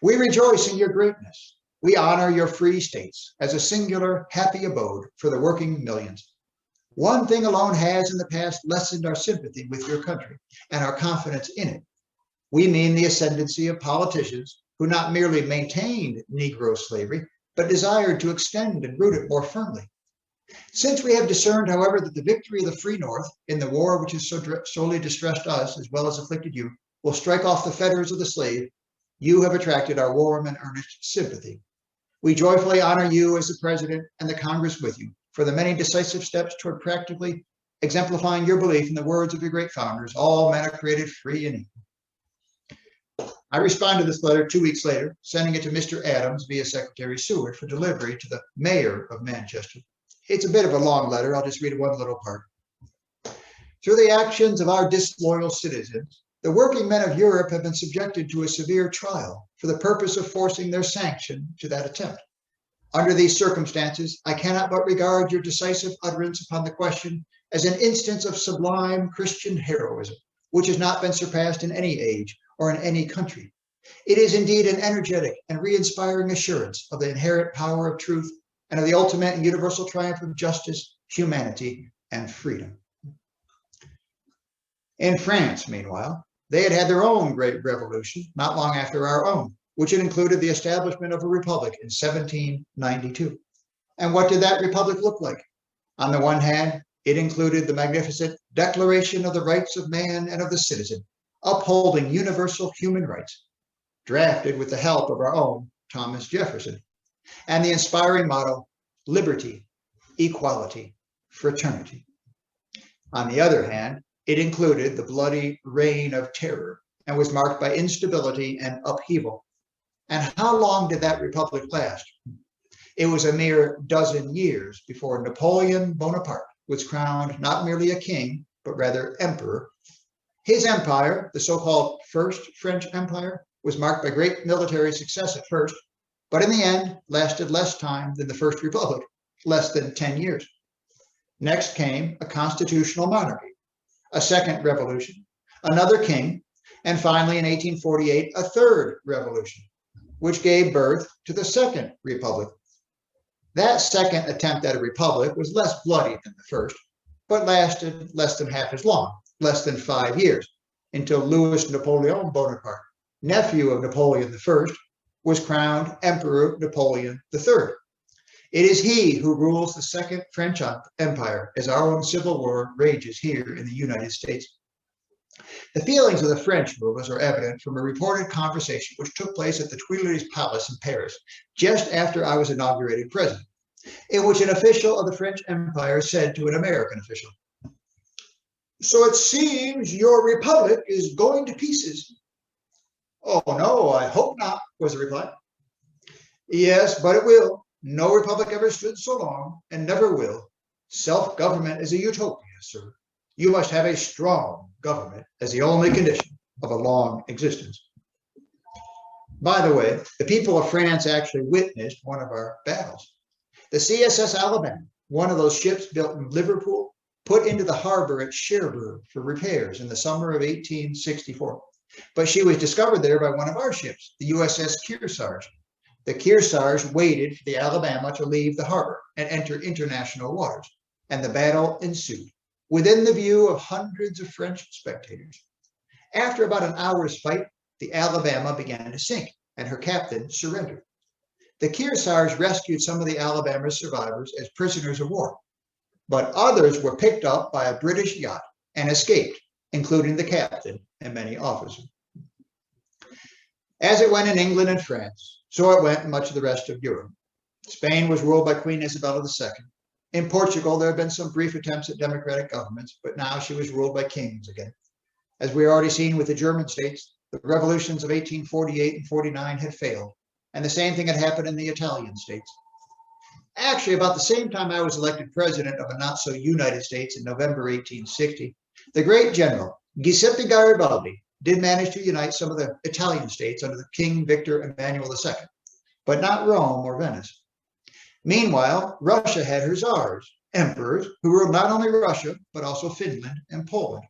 We rejoice in your greatness. We honor your free states as a singular, happy abode for the working millions. One thing alone has in the past lessened our sympathy with your country and our confidence in it. We mean the ascendancy of politicians who not merely maintained Negro slavery, but desired to extend and root it more firmly. Since we have discerned, however, that the victory of the Free North in the war which has so sorely distressed us as well as afflicted you will strike off the fetters of the slave, you have attracted our warm and earnest sympathy. We joyfully honor you as the President and the Congress with you for the many decisive steps toward practically exemplifying your belief in the words of your great founders, all men are created free and equal. I responded to this letter 2 weeks later, sending it to Mr. Adams via Secretary Seward for delivery to the mayor of Manchester. It's a bit of a long letter. I'll just read one little part. Through the actions of our disloyal citizens, the working men of Europe have been subjected to a severe trial for the purpose of forcing their sanction to that attempt. Under these circumstances, I cannot but regard your decisive utterance upon the question as an instance of sublime Christian heroism, which has not been surpassed in any age or in any country. It is indeed an energetic and re-inspiring assurance of the inherent power of truth and of the ultimate and universal triumph of justice, humanity, and freedom. In France, meanwhile, they had had their own great revolution not long after our own, which had included the establishment of a republic in 1792. And what did that republic look like? On the one hand, it included the magnificent Declaration of the Rights of Man and of the Citizen, upholding universal human rights, drafted with the help of our own Thomas Jefferson, and the inspiring motto, liberty, equality, fraternity. On the other hand, it included the bloody reign of terror and was marked by instability and upheaval. And how long did that republic last? It was a mere dozen years before Napoleon Bonaparte was crowned not merely a king, but rather emperor. His empire, the so-called First French Empire, was marked by great military success at first, but in the end lasted less time than the First Republic, less than 10 years. Next came a constitutional monarchy, a second revolution, another king, and finally in 1848, a third revolution, which gave birth to the Second Republic. That second attempt at a republic was less bloody than the first, but lasted less than half as long, less than 5 years, until Louis Napoleon Bonaparte, nephew of Napoleon I, was crowned Emperor Napoleon III. It is he who rules the Second French Empire as our own civil war rages here in the United States. The feelings of the French rulers are evident from a reported conversation which took place at the Tuileries Palace in Paris just after I was inaugurated president, in which an official of the French Empire said to an American official, "So it seems your republic is going to pieces." "Oh, no, I hope not," was the reply. "Yes, but it will. No republic ever stood so long and never will. Self-government is a utopia, sir. You must have a strong government as the only condition of a long existence." By the way, the people of France actually witnessed one of our battles. The CSS Alabama, one of those ships built in Liverpool, put into the harbor at Cherbourg for repairs in the summer of 1864. But she was discovered there by one of our ships, the USS Kearsarge. The Kearsarge waited for the Alabama to leave the harbor and enter international waters, and the battle ensued, within the view of hundreds of French spectators. After about an hour's fight, the Alabama began to sink, and her captain surrendered. The Kearsarge rescued some of the Alabama's survivors as prisoners of war, but others were picked up by a British yacht and escaped, including the captain and many officers. As it went in England and France, so it went in much of the rest of Europe. Spain was ruled by Queen Isabella II. In Portugal, there had been some brief attempts at democratic governments, but now she was ruled by kings again. As we already seen with the German states, the revolutions of 1848 and 49 had failed, and the same thing had happened in the Italian states. Actually, about the same time I was elected president of a not-so-United States in November 1860, the great general, Giuseppe Garibaldi, did manage to unite some of the Italian states under the King Victor Emmanuel II, but not Rome or Venice. Meanwhile, Russia had her czars, emperors, who ruled not only Russia, but also Finland and Poland.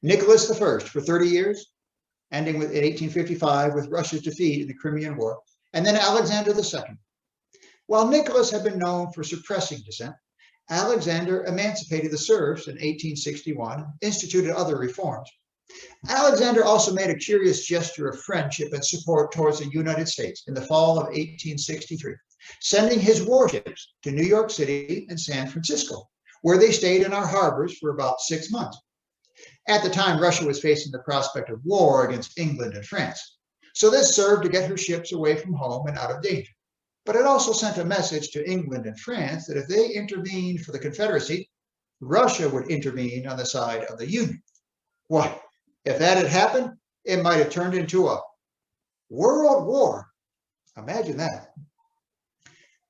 Nicholas I for 30 years, ending in 1855 with Russia's defeat in the Crimean War, and then Alexander II. While Nicholas had been known for suppressing dissent, Alexander emancipated the serfs in 1861, instituted other reforms. Alexander also made a curious gesture of friendship and support towards the United States in the fall of 1863, sending his warships to New York City and San Francisco, where they stayed in our harbors for about 6 months. At the time, Russia was facing the prospect of war against England and France, so this served to get her ships away from home and out of danger. But it also sent a message to England and France that if they intervened for the Confederacy, Russia would intervene on the side of the Union. Why, if that had happened, it might have turned into a world war. Imagine that.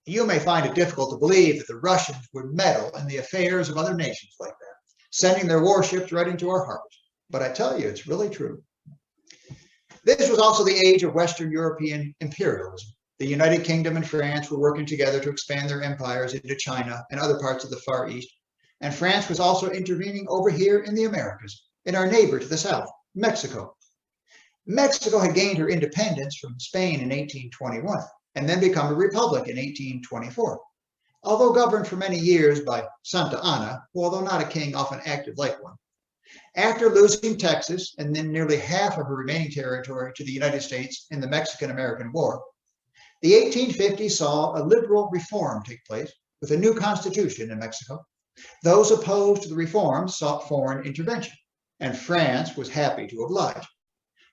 You may find it difficult to believe that the Russians would meddle in the affairs of other nations like that, sending their warships right into our harbors. But I tell you, it's really true. This was also the age of Western European imperialism. The United Kingdom and France were working together to expand their empires into China and other parts of the Far East. And France was also intervening over here in the Americas, in our neighbor to the south, Mexico. Mexico had gained her independence from Spain in 1821 and then become a republic in 1824. Although governed for many years by Santa Anna, who, although not a king, often acted like one. After losing Texas and then nearly half of her remaining territory to the United States in the Mexican-American War, the 1850s saw a liberal reform take place with a new constitution in Mexico. Those opposed to the reforms sought foreign intervention, and France was happy to oblige.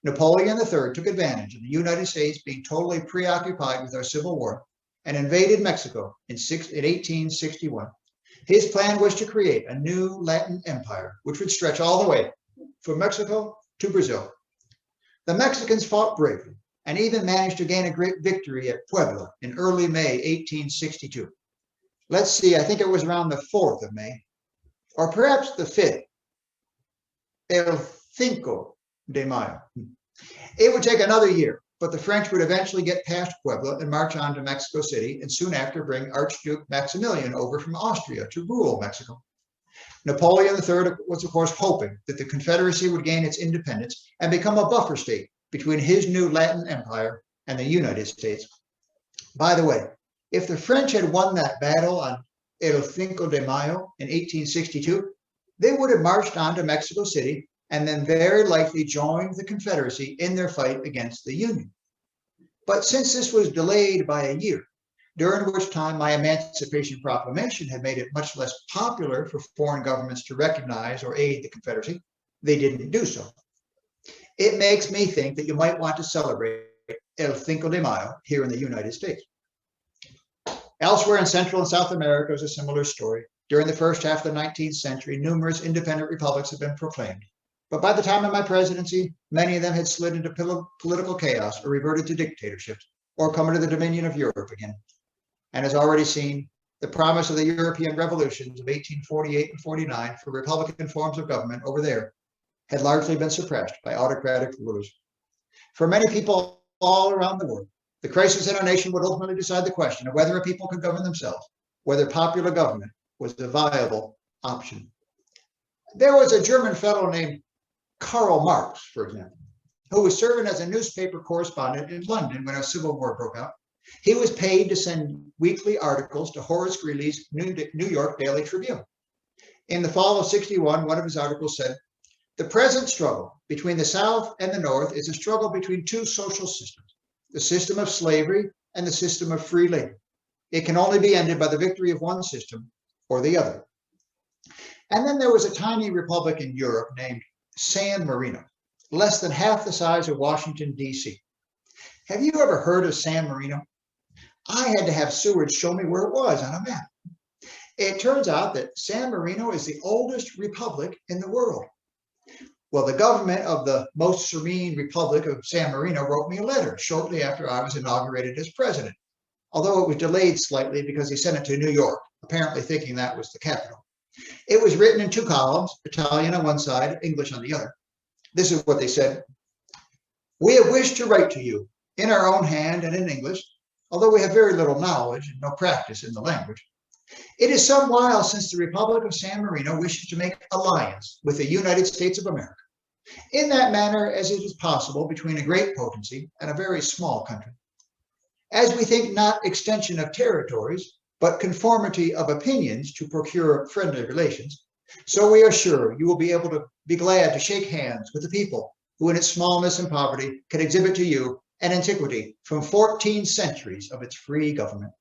Napoleon III took advantage of the United States being totally preoccupied with our Civil War and invaded Mexico in 1861. His plan was to create a new Latin empire, which would stretch all the way from Mexico to Brazil. The Mexicans fought bravely and even managed to gain a great victory at Puebla in early May 1862. Let's see, I think it was around the 4th of May, or perhaps the 5th, El Cinco de Mayo. It would take another year, but the French would eventually get past Puebla and march on to Mexico City, and soon after bring Archduke Maximilian over from Austria to rule Mexico. Napoleon III was, of course, hoping that the Confederacy would gain its independence and become a buffer state between his new Latin empire and the United States. By the way, if the French had won that battle on El Cinco de Mayo in 1862, they would have marched on to Mexico City and then very likely joined the Confederacy in their fight against the Union. But since this was delayed by a year, during which time my Emancipation Proclamation had made it much less popular for foreign governments to recognize or aid the Confederacy, they didn't do so. It makes me think that you might want to celebrate El Cinco de Mayo here in the United States. Elsewhere in Central and South America is a similar story. During the first half of the 19th century, numerous independent republics had been proclaimed. But by the time of my presidency, many of them had slid into political chaos or reverted to dictatorships or come into the dominion of Europe again. And as already seen, the promise of the European revolutions of 1848 and 49 for republican forms of government over there had largely been suppressed by autocratic rulers. For many people all around the world, the crisis in our nation would ultimately decide the question of whether a people could govern themselves, whether popular government was a viable option. There was a German fellow named Karl Marx, for example, who was serving as a newspaper correspondent in London when our Civil War broke out. He was paid to send weekly articles to Horace Greeley's New York Daily Tribune. In the fall of '61, one of his articles said, "The present struggle between the South and the North is a struggle between two social systems, the system of slavery and the system of free labor. It can only be ended by the victory of one system or the other." And then there was a tiny republic in Europe named San Marino, less than half the size of Washington, D.C. Have you ever heard of San Marino? I had to have Seward show me where it was on a map. It turns out that San Marino is the oldest republic in the world. Well, the government of the most serene Republic of San Marino wrote me a letter shortly after I was inaugurated as president, although it was delayed slightly because he sent it to New York, apparently thinking that was the capital. It was written in 2 columns, Italian on one side, English on the other. This is what they said. "We have wished to write to you in our own hand and in English, although we have very little knowledge and no practice in the language. It is some while since the Republic of San Marino wishes to make alliance with the United States of America, in that manner as it is possible between a great potency and a very small country. As we think not extension of territories, but conformity of opinions to procure friendly relations, so we are sure you will be able to be glad to shake hands with the people who in its smallness and poverty can exhibit to you an antiquity from 14 centuries of its free government."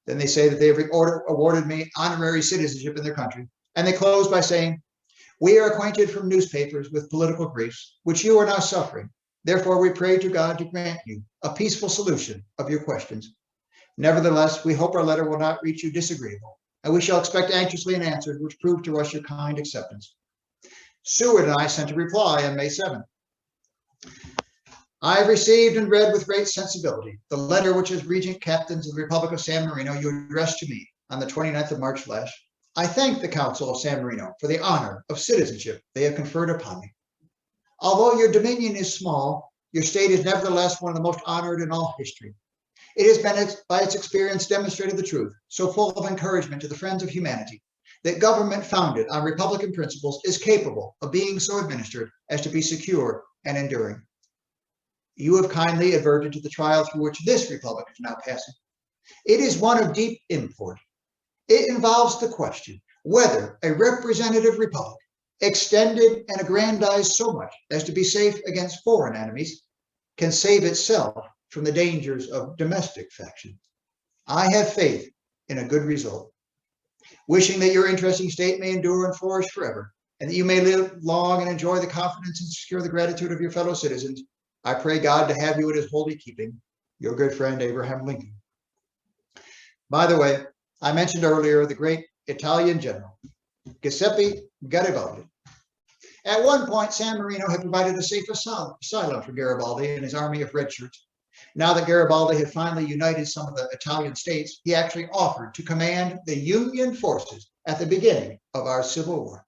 Then they say that they have awarded me honorary citizenship in their country. And they close by saying, "We are acquainted from newspapers with political griefs, which you are now suffering. Therefore, we pray to God to grant you a peaceful solution of your questions. Nevertheless, we hope our letter will not reach you disagreeable, and we shall expect anxiously an answer which prove to us your kind acceptance." Seward and I sent a reply on May 7th. "I have received and read with great sensibility the letter which as Regent Captains of the Republic of San Marino you addressed to me on the 29th of March last. I thank the Council of San Marino for the honor of citizenship they have conferred upon me. Although your dominion is small, your state is nevertheless one of the most honored in all history. It has been by its experience demonstrated the truth, so full of encouragement to the friends of humanity, that government founded on Republican principles is capable of being so administered as to be secure and enduring. You have kindly adverted to the trial through which this republic is now passing. It is one of deep import. It involves the question whether a representative republic, extended and aggrandized so much as to be safe against foreign enemies, can save itself from the dangers of domestic faction. I have faith in a good result. Wishing that your interesting state may endure and flourish forever, and that you may live long and enjoy the confidence and secure the gratitude of your fellow citizens, I pray God to have you in his holy keeping. Your good friend, Abraham Lincoln." By the way, I mentioned earlier the great Italian general, Giuseppe Garibaldi. At one point, San Marino had provided a safe asylum for Garibaldi and his army of red shirts. Now that Garibaldi had finally united some of the Italian states, he actually offered to command the Union forces at the beginning of our Civil War,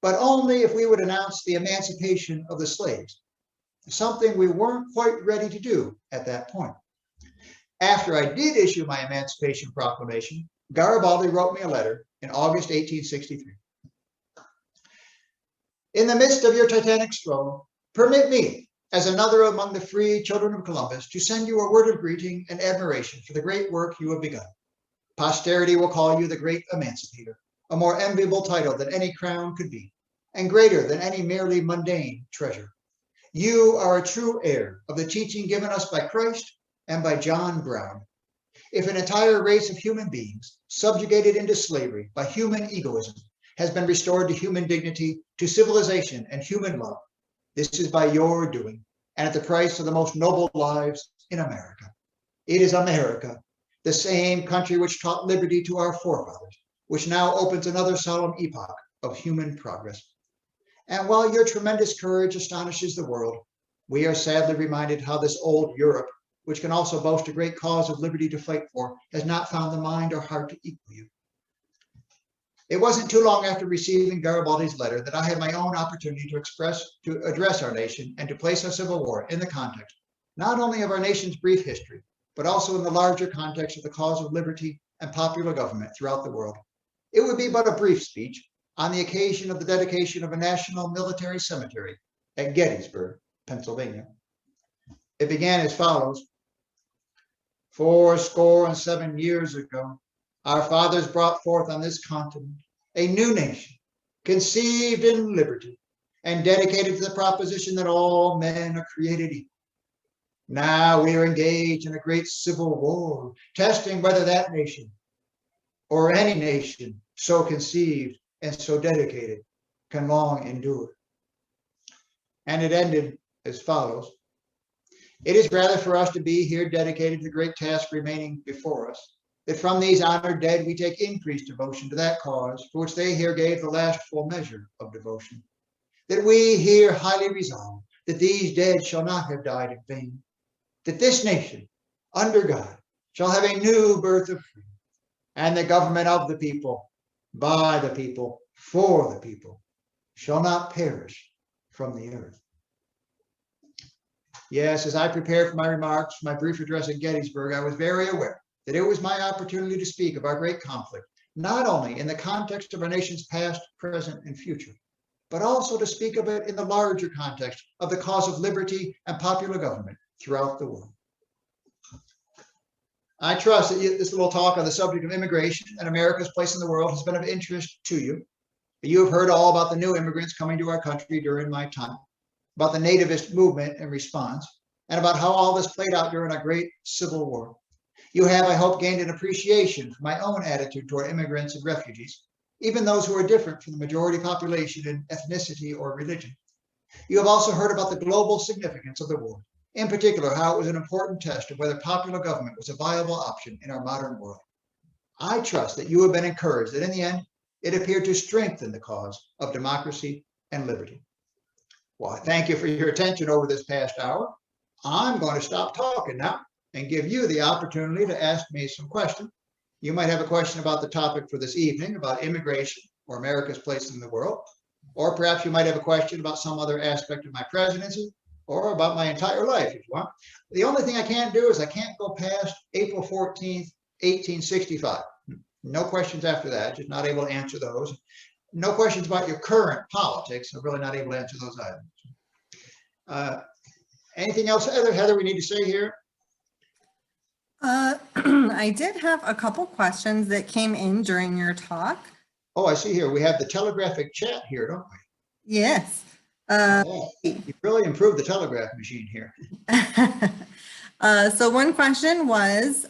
but only if we would announce the emancipation of the slaves, something we weren't quite ready to do at that point. After I did issue my Emancipation Proclamation, Garibaldi wrote me a letter in August 1863. "In the midst of your titanic struggle, permit me, as another among the free children of Columbus, to send you a word of greeting and admiration for the great work you have begun. Posterity will call you the great emancipator, a more enviable title than any crown could be, and greater than any merely mundane treasure. You are a true heir of the teaching given us by Christ and by John Brown. If an entire race of human beings, subjugated into slavery by human egoism, has been restored to human dignity, to civilization and human love, this is by your doing, and at the price of the most noble lives in America. It is America, the same country which taught liberty to our forefathers, which now opens another solemn epoch of human progress. And while your tremendous courage astonishes the world, we are sadly reminded how this old Europe, which can also boast a great cause of liberty to fight for, has not found the mind or heart to equal you." It wasn't too long after receiving Garibaldi's letter that I had my own opportunity to address our nation and to place our Civil War in the context, not only of our nation's brief history, but also in the larger context of the cause of liberty and popular government throughout the world. It would be but a brief speech on the occasion of the dedication of a national military cemetery at Gettysburg, Pennsylvania. It began as follows. 77 years ago, our fathers brought forth on this continent a new nation, conceived in liberty and dedicated to the proposition that all men are created equal. Now we are engaged in a great civil war, testing whether that nation or any nation so conceived and so dedicated can long endure. And it ended as follows. It is rather for us to be here dedicated to the great task remaining before us, that from these honored dead we take increased devotion to that cause for which they here gave the last full measure of devotion. That we here highly resolve that these dead shall not have died in vain, that this nation, under God, shall have a new birth of freedom, and the government of the people, by the people, for the people, shall not perish from the earth. Yes, as I prepared for my remarks, for my brief address at Gettysburg, I was very aware that it was my opportunity to speak of our great conflict, not only in the context of our nation's past, present, and future, but also to speak of it in the larger context of the cause of liberty and popular government throughout the world. I trust that this little talk on the subject of immigration and America's place in the world has been of interest to you. You have heard all about the new immigrants coming to our country during my time, about the nativist movement and response, and about how all this played out during a great civil war. You have, I hope, gained an appreciation for my own attitude toward immigrants and refugees, even those who are different from the majority population in ethnicity or religion. You have also heard about the global significance of the war, in particular, how it was an important test of whether popular government was a viable option in our modern world. I trust that you have been encouraged that in the end, it appeared to strengthen the cause of democracy and liberty. Well, I thank you for your attention over this past hour. I'm going to stop talking now and give you the opportunity to ask me some questions. You might have a question about the topic for this evening, about immigration or America's place in the world, or perhaps you might have a question about some other aspect of my presidency or about my entire life if you want. The only thing I can't do is I can't go past April 14th, 1865. No questions after that, just not able to answer those. No questions about your current politics. I'm really not able to answer those items. Anything else, Heather, we need to say here? I did have a couple questions that came in during your talk. Oh, I see here. We have the telegraphic chat here, don't we? Yes. You really improved the telegraph machine here. So one question was,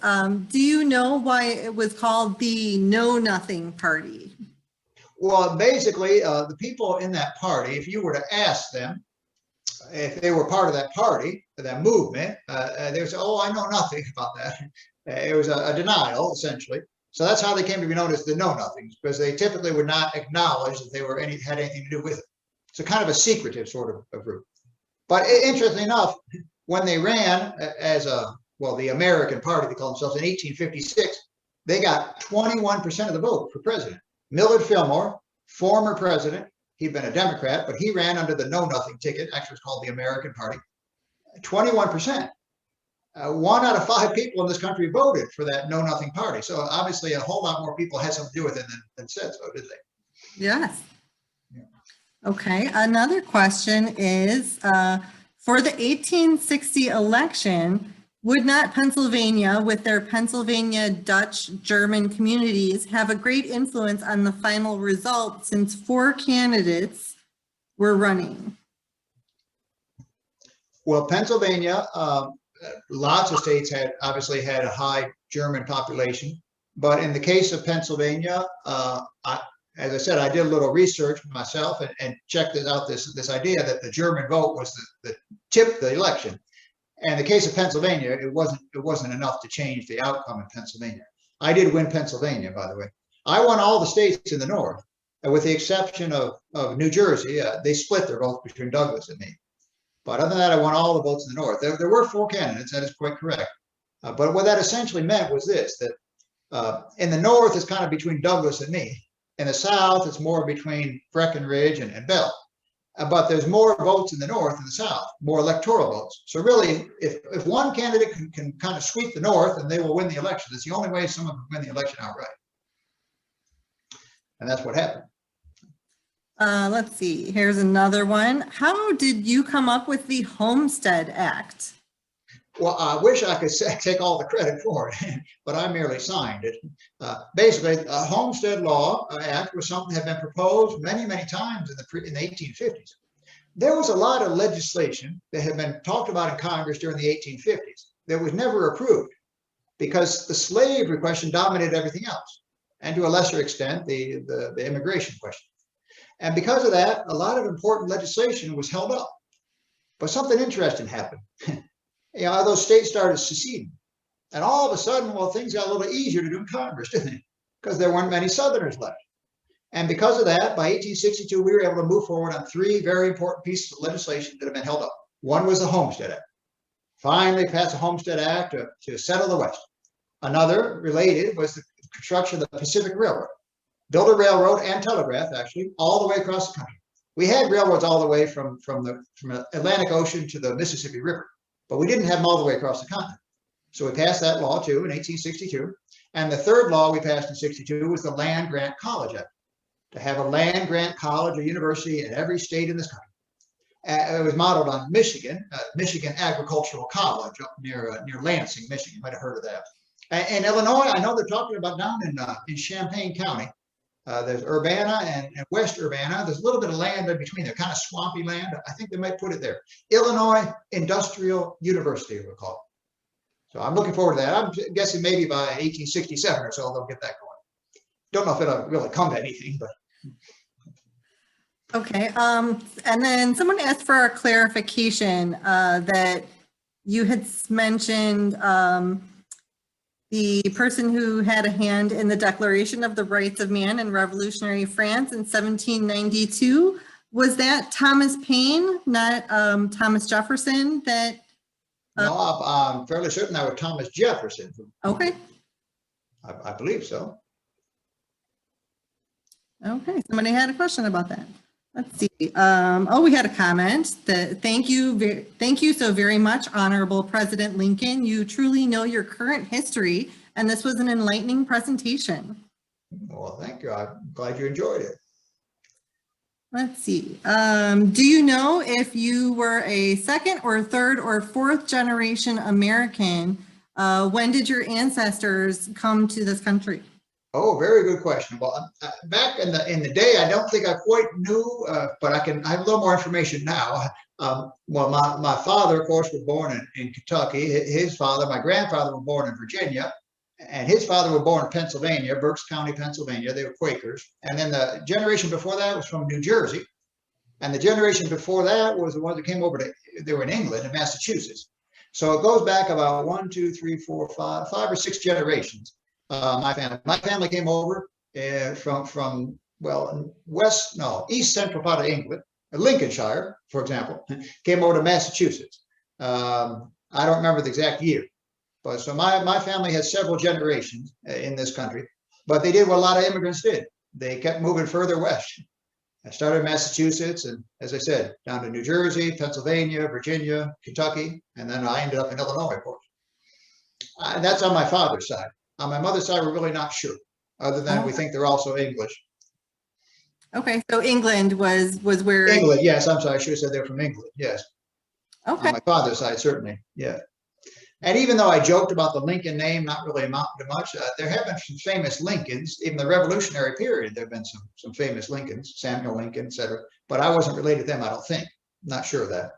do you know why it was called the Know Nothing Party? Well, basically, the people in that party, if you were to ask them if they were part of that party, that movement, they would say, oh, I know nothing about that. It was a denial, essentially. So that's how they came to be known as the Know Nothings, because they typically would not acknowledge that they were had anything to do with it. So kind of a secretive sort of a group. But interestingly enough, when they ran as the American Party, they call themselves, in 1856, they got 21% of the vote for president. Millard Fillmore, former president, he'd been a Democrat, but he ran under the Know Nothing ticket, actually it's called the American Party, 21%. 1 out of 5 people in this country voted for that Know Nothing Party. So obviously a whole lot more people had something to do with it than said so, did they? Yes. Yeah. Okay, another question is, for the 1860 election, would not Pennsylvania, with their Pennsylvania Dutch German communities, have a great influence on the final result since 4 candidates were running? Well, Pennsylvania, lots of states obviously had a high German population, but in the case of Pennsylvania, as I said, I did a little research myself and checked out this idea that the German vote was the tipped the election. And in the case of Pennsylvania, it wasn't enough to change the outcome in Pennsylvania. I did win Pennsylvania, by the way. I won all the states in the North, with the exception of New Jersey. They split their votes between Douglas and me. But other than that, I won all the votes in the North. There were 4 candidates, that is quite correct. But what that essentially meant was this, that in the North, it's kind of between Douglas and me. In the South, it's more between Breckinridge and Bell. But there's more votes in the North than the South, more electoral votes. So really, if one candidate can kind of sweep the North, then they will win the election. It's the only way someone can win the election outright. And that's what happened. Let's see, here's another one. How did you come up with the Homestead Act? Well, I wish I could take all the credit for it, but I merely signed it. Basically, a Homestead Law Act was something that had been proposed many, many times in the 1850s. There was a lot of legislation that had been talked about in Congress during the 1850s that was never approved because the slavery question dominated everything else, and to a lesser extent, the immigration question. And because of that, a lot of important legislation was held up. But something interesting happened. Those states started seceding. And all of a sudden, well, things got a little easier to do in Congress, didn't they? Because there weren't many Southerners left. And because of that, by 1862, we were able to move forward on three very important pieces of legislation that have been held up. One was the Homestead Act. Finally passed the Homestead Act to settle the West. Another related was the construction of the Pacific Railroad. Built a railroad and telegraph, actually, all the way across the country. We had railroads all the way from the Atlantic Ocean to the Mississippi River, but we didn't have them all the way across the continent. So we passed that law too in 1862. And the third law we passed in 62 was the Land Grant College Act, to have a land grant college or university in every state in this country. It was modeled on Michigan Agricultural College up near Lansing, Michigan. You might have heard of that. And Illinois, I know they're talking about down in Champaign County. There's Urbana and West Urbana. There's a little bit of land in between there, kind of swampy land. I think they might put it there. Illinois Industrial University, we'll call it. So I'm looking forward to that. I'm guessing maybe by 1867 or so, they'll get that going. Don't know if it'll really come to anything, but. Okay, and then someone asked for a clarification that you had mentioned the person who had a hand in the Declaration of the Rights of Man in Revolutionary France in 1792. Was that Thomas Paine, not Thomas Jefferson? No, I'm fairly certain that was Thomas Jefferson. Okay. I believe so. Okay, somebody had a question about that. Let's see. We had a comment that thank you so very much, Honorable President Lincoln. You truly know your current history, and this was an enlightening presentation. Well, thank you. I'm glad you enjoyed it. Let's see. Do you know if you were a second or third or fourth generation American? When did your ancestors come to this country? Oh, very good question. Well, back in the day, I don't think I quite knew, but I have a little more information now. Well, my father, of course, was born in Kentucky. His father, my grandfather, was born in Virginia, and his father was born in Pennsylvania, Berks County, Pennsylvania. They were Quakers. And then the generation before that was from New Jersey. And the generation before that was the ones that came over they were in England and Massachusetts. So it goes back about 1, 2, 3, 4, 5 or 6 generations. My family came over from east central part of England, Lincolnshire, for example, came over to Massachusetts. I don't remember the exact year, but so my family has several generations in this country, but they did what a lot of immigrants did. They kept moving further west. I started in Massachusetts, and as I said, down to New Jersey, Pennsylvania, Virginia, Kentucky, and then I ended up in Illinois, of course. That's on my father's side. On my mother's side, we're really not sure, other than we think they're also English. Okay, so England was where? England, yes. I'm sorry, I should have said they're from England. Yes. Okay. On my father's side, certainly, yeah. And even though I joked about the Lincoln name not really amounting to much, there have been some famous Lincolns. Even the Revolutionary period, there have been some famous Lincolns, Samuel Lincoln, et cetera. But I wasn't related to them, I don't think. Not sure of that.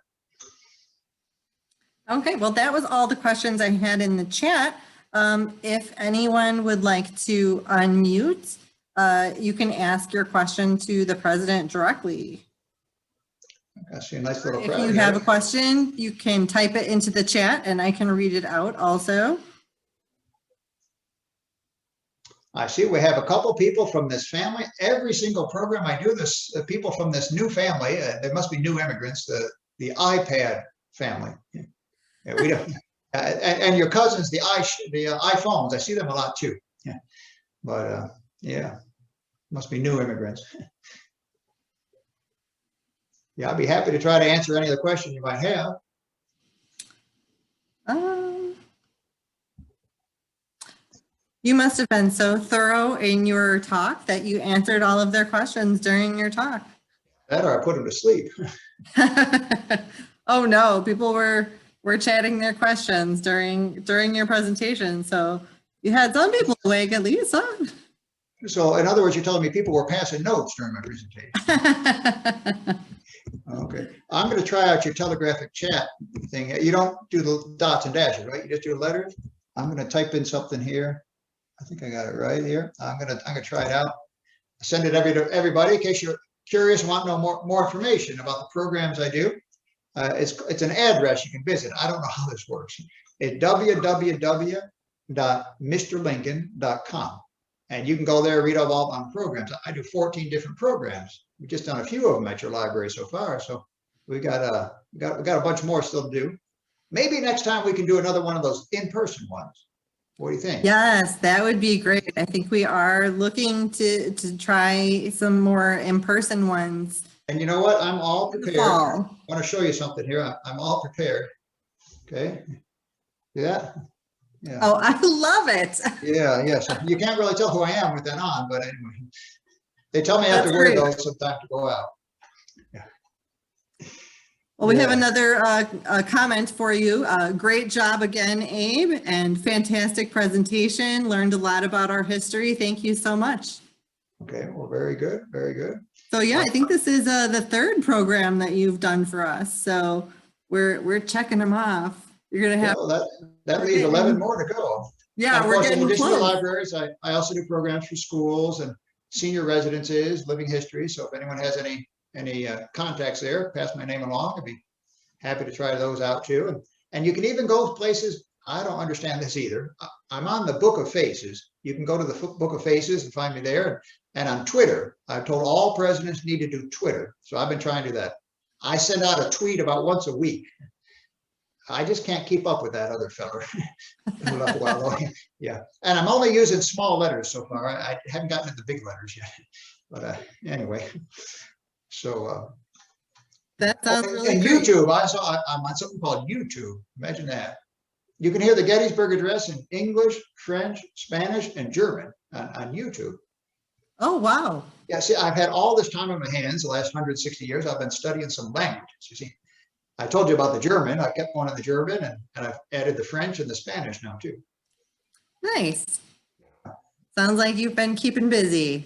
Okay, well, that was all the questions I had in the chat. If anyone would like to unmute, you can ask your question to the president directly. I see a nice little If crowd you here. have a question, you can type it into the chat and I can read it out also. I see we have a couple people from this family. Every single program I do, this people from this new family. There must be new immigrants. The iPad family. Yeah, we don't. And your cousins, the iPhones. I see them a lot too. Yeah, but yeah, must be new immigrants. Yeah, I'd be happy to try to answer any of the questions you might have. You must have been so thorough in your talk that you answered all of their questions during your talk. That or I put them to sleep. Oh no, people were chatting their questions during your presentation. So you had some people awake at least, huh? So in other words, you're telling me people were passing notes during my presentation. Okay, I'm going to try out your telegraphic chat thing. You don't do the dots and dashes, right? You just do letters. I'm going to type in something here. I think I got it right here. I'm gonna try it out. Send it to everybody in case you're curious and want to know more information about the programs I do. It's an address you can visit. I don't know how this works. It's www.mrlincoln.com. And you can go there and read all my programs. I do 14 different programs. We've just done a few of them at your library so far. So we got a bunch more still to do. Maybe next time we can do another one of those in-person ones. What do you think? Yes, that would be great. I think we are looking to try some more in-person ones. And you know what? I'm all prepared. Fall. I want to show you something here. I'm all prepared. Okay. See that? Yeah. Oh, I love it. Yeah. So you can't really tell who I am with that on, but anyway, they tell me I have to That's wear great. those sometimes to go out. Well, we have Yeah. another comment for you. Great job again, Abe, and fantastic presentation. Learned a lot about our history. Thank you so much. Okay. Well, very good. Very good. So yeah, I think this is the third program that you've done for us. So we're checking them off. You're gonna have. Well, that leaves 11 more to go. Yeah, And of we're course, in getting addition to close. libraries, I also do programs for schools and senior residences, living history. So if anyone has any contacts there, pass my name along. I'd be happy to try those out too. And you can even go places. I don't understand this either. I'm on the Book of Faces. You can go to the Book of Faces and find me there. And on Twitter, I've told all presidents need to do Twitter. So I've been trying to do that. I send out a tweet about once a week. I just can't keep up with that other fella. Yeah. And I'm only using small letters so far. I haven't gotten to the big letters yet. But anyway, so. That sounds really and great. YouTube, I'm on something called YouTube. Imagine that. You can hear the Gettysburg Address in English, French, Spanish, and German on YouTube. Oh, wow. Yeah, see, I've had all this time on my hands, the last 160 years, I've been studying some languages. You see, I told you about the German. I kept going in the German, and I've added the French and the Spanish now, too. Nice. Sounds like you've been keeping busy.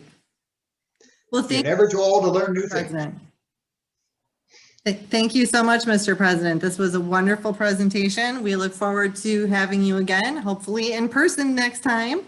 Well, You're thank never too old to learn new you, things. President. Thank you so much, Mr. President. This was a wonderful presentation. We look forward to having you again, hopefully in person next time.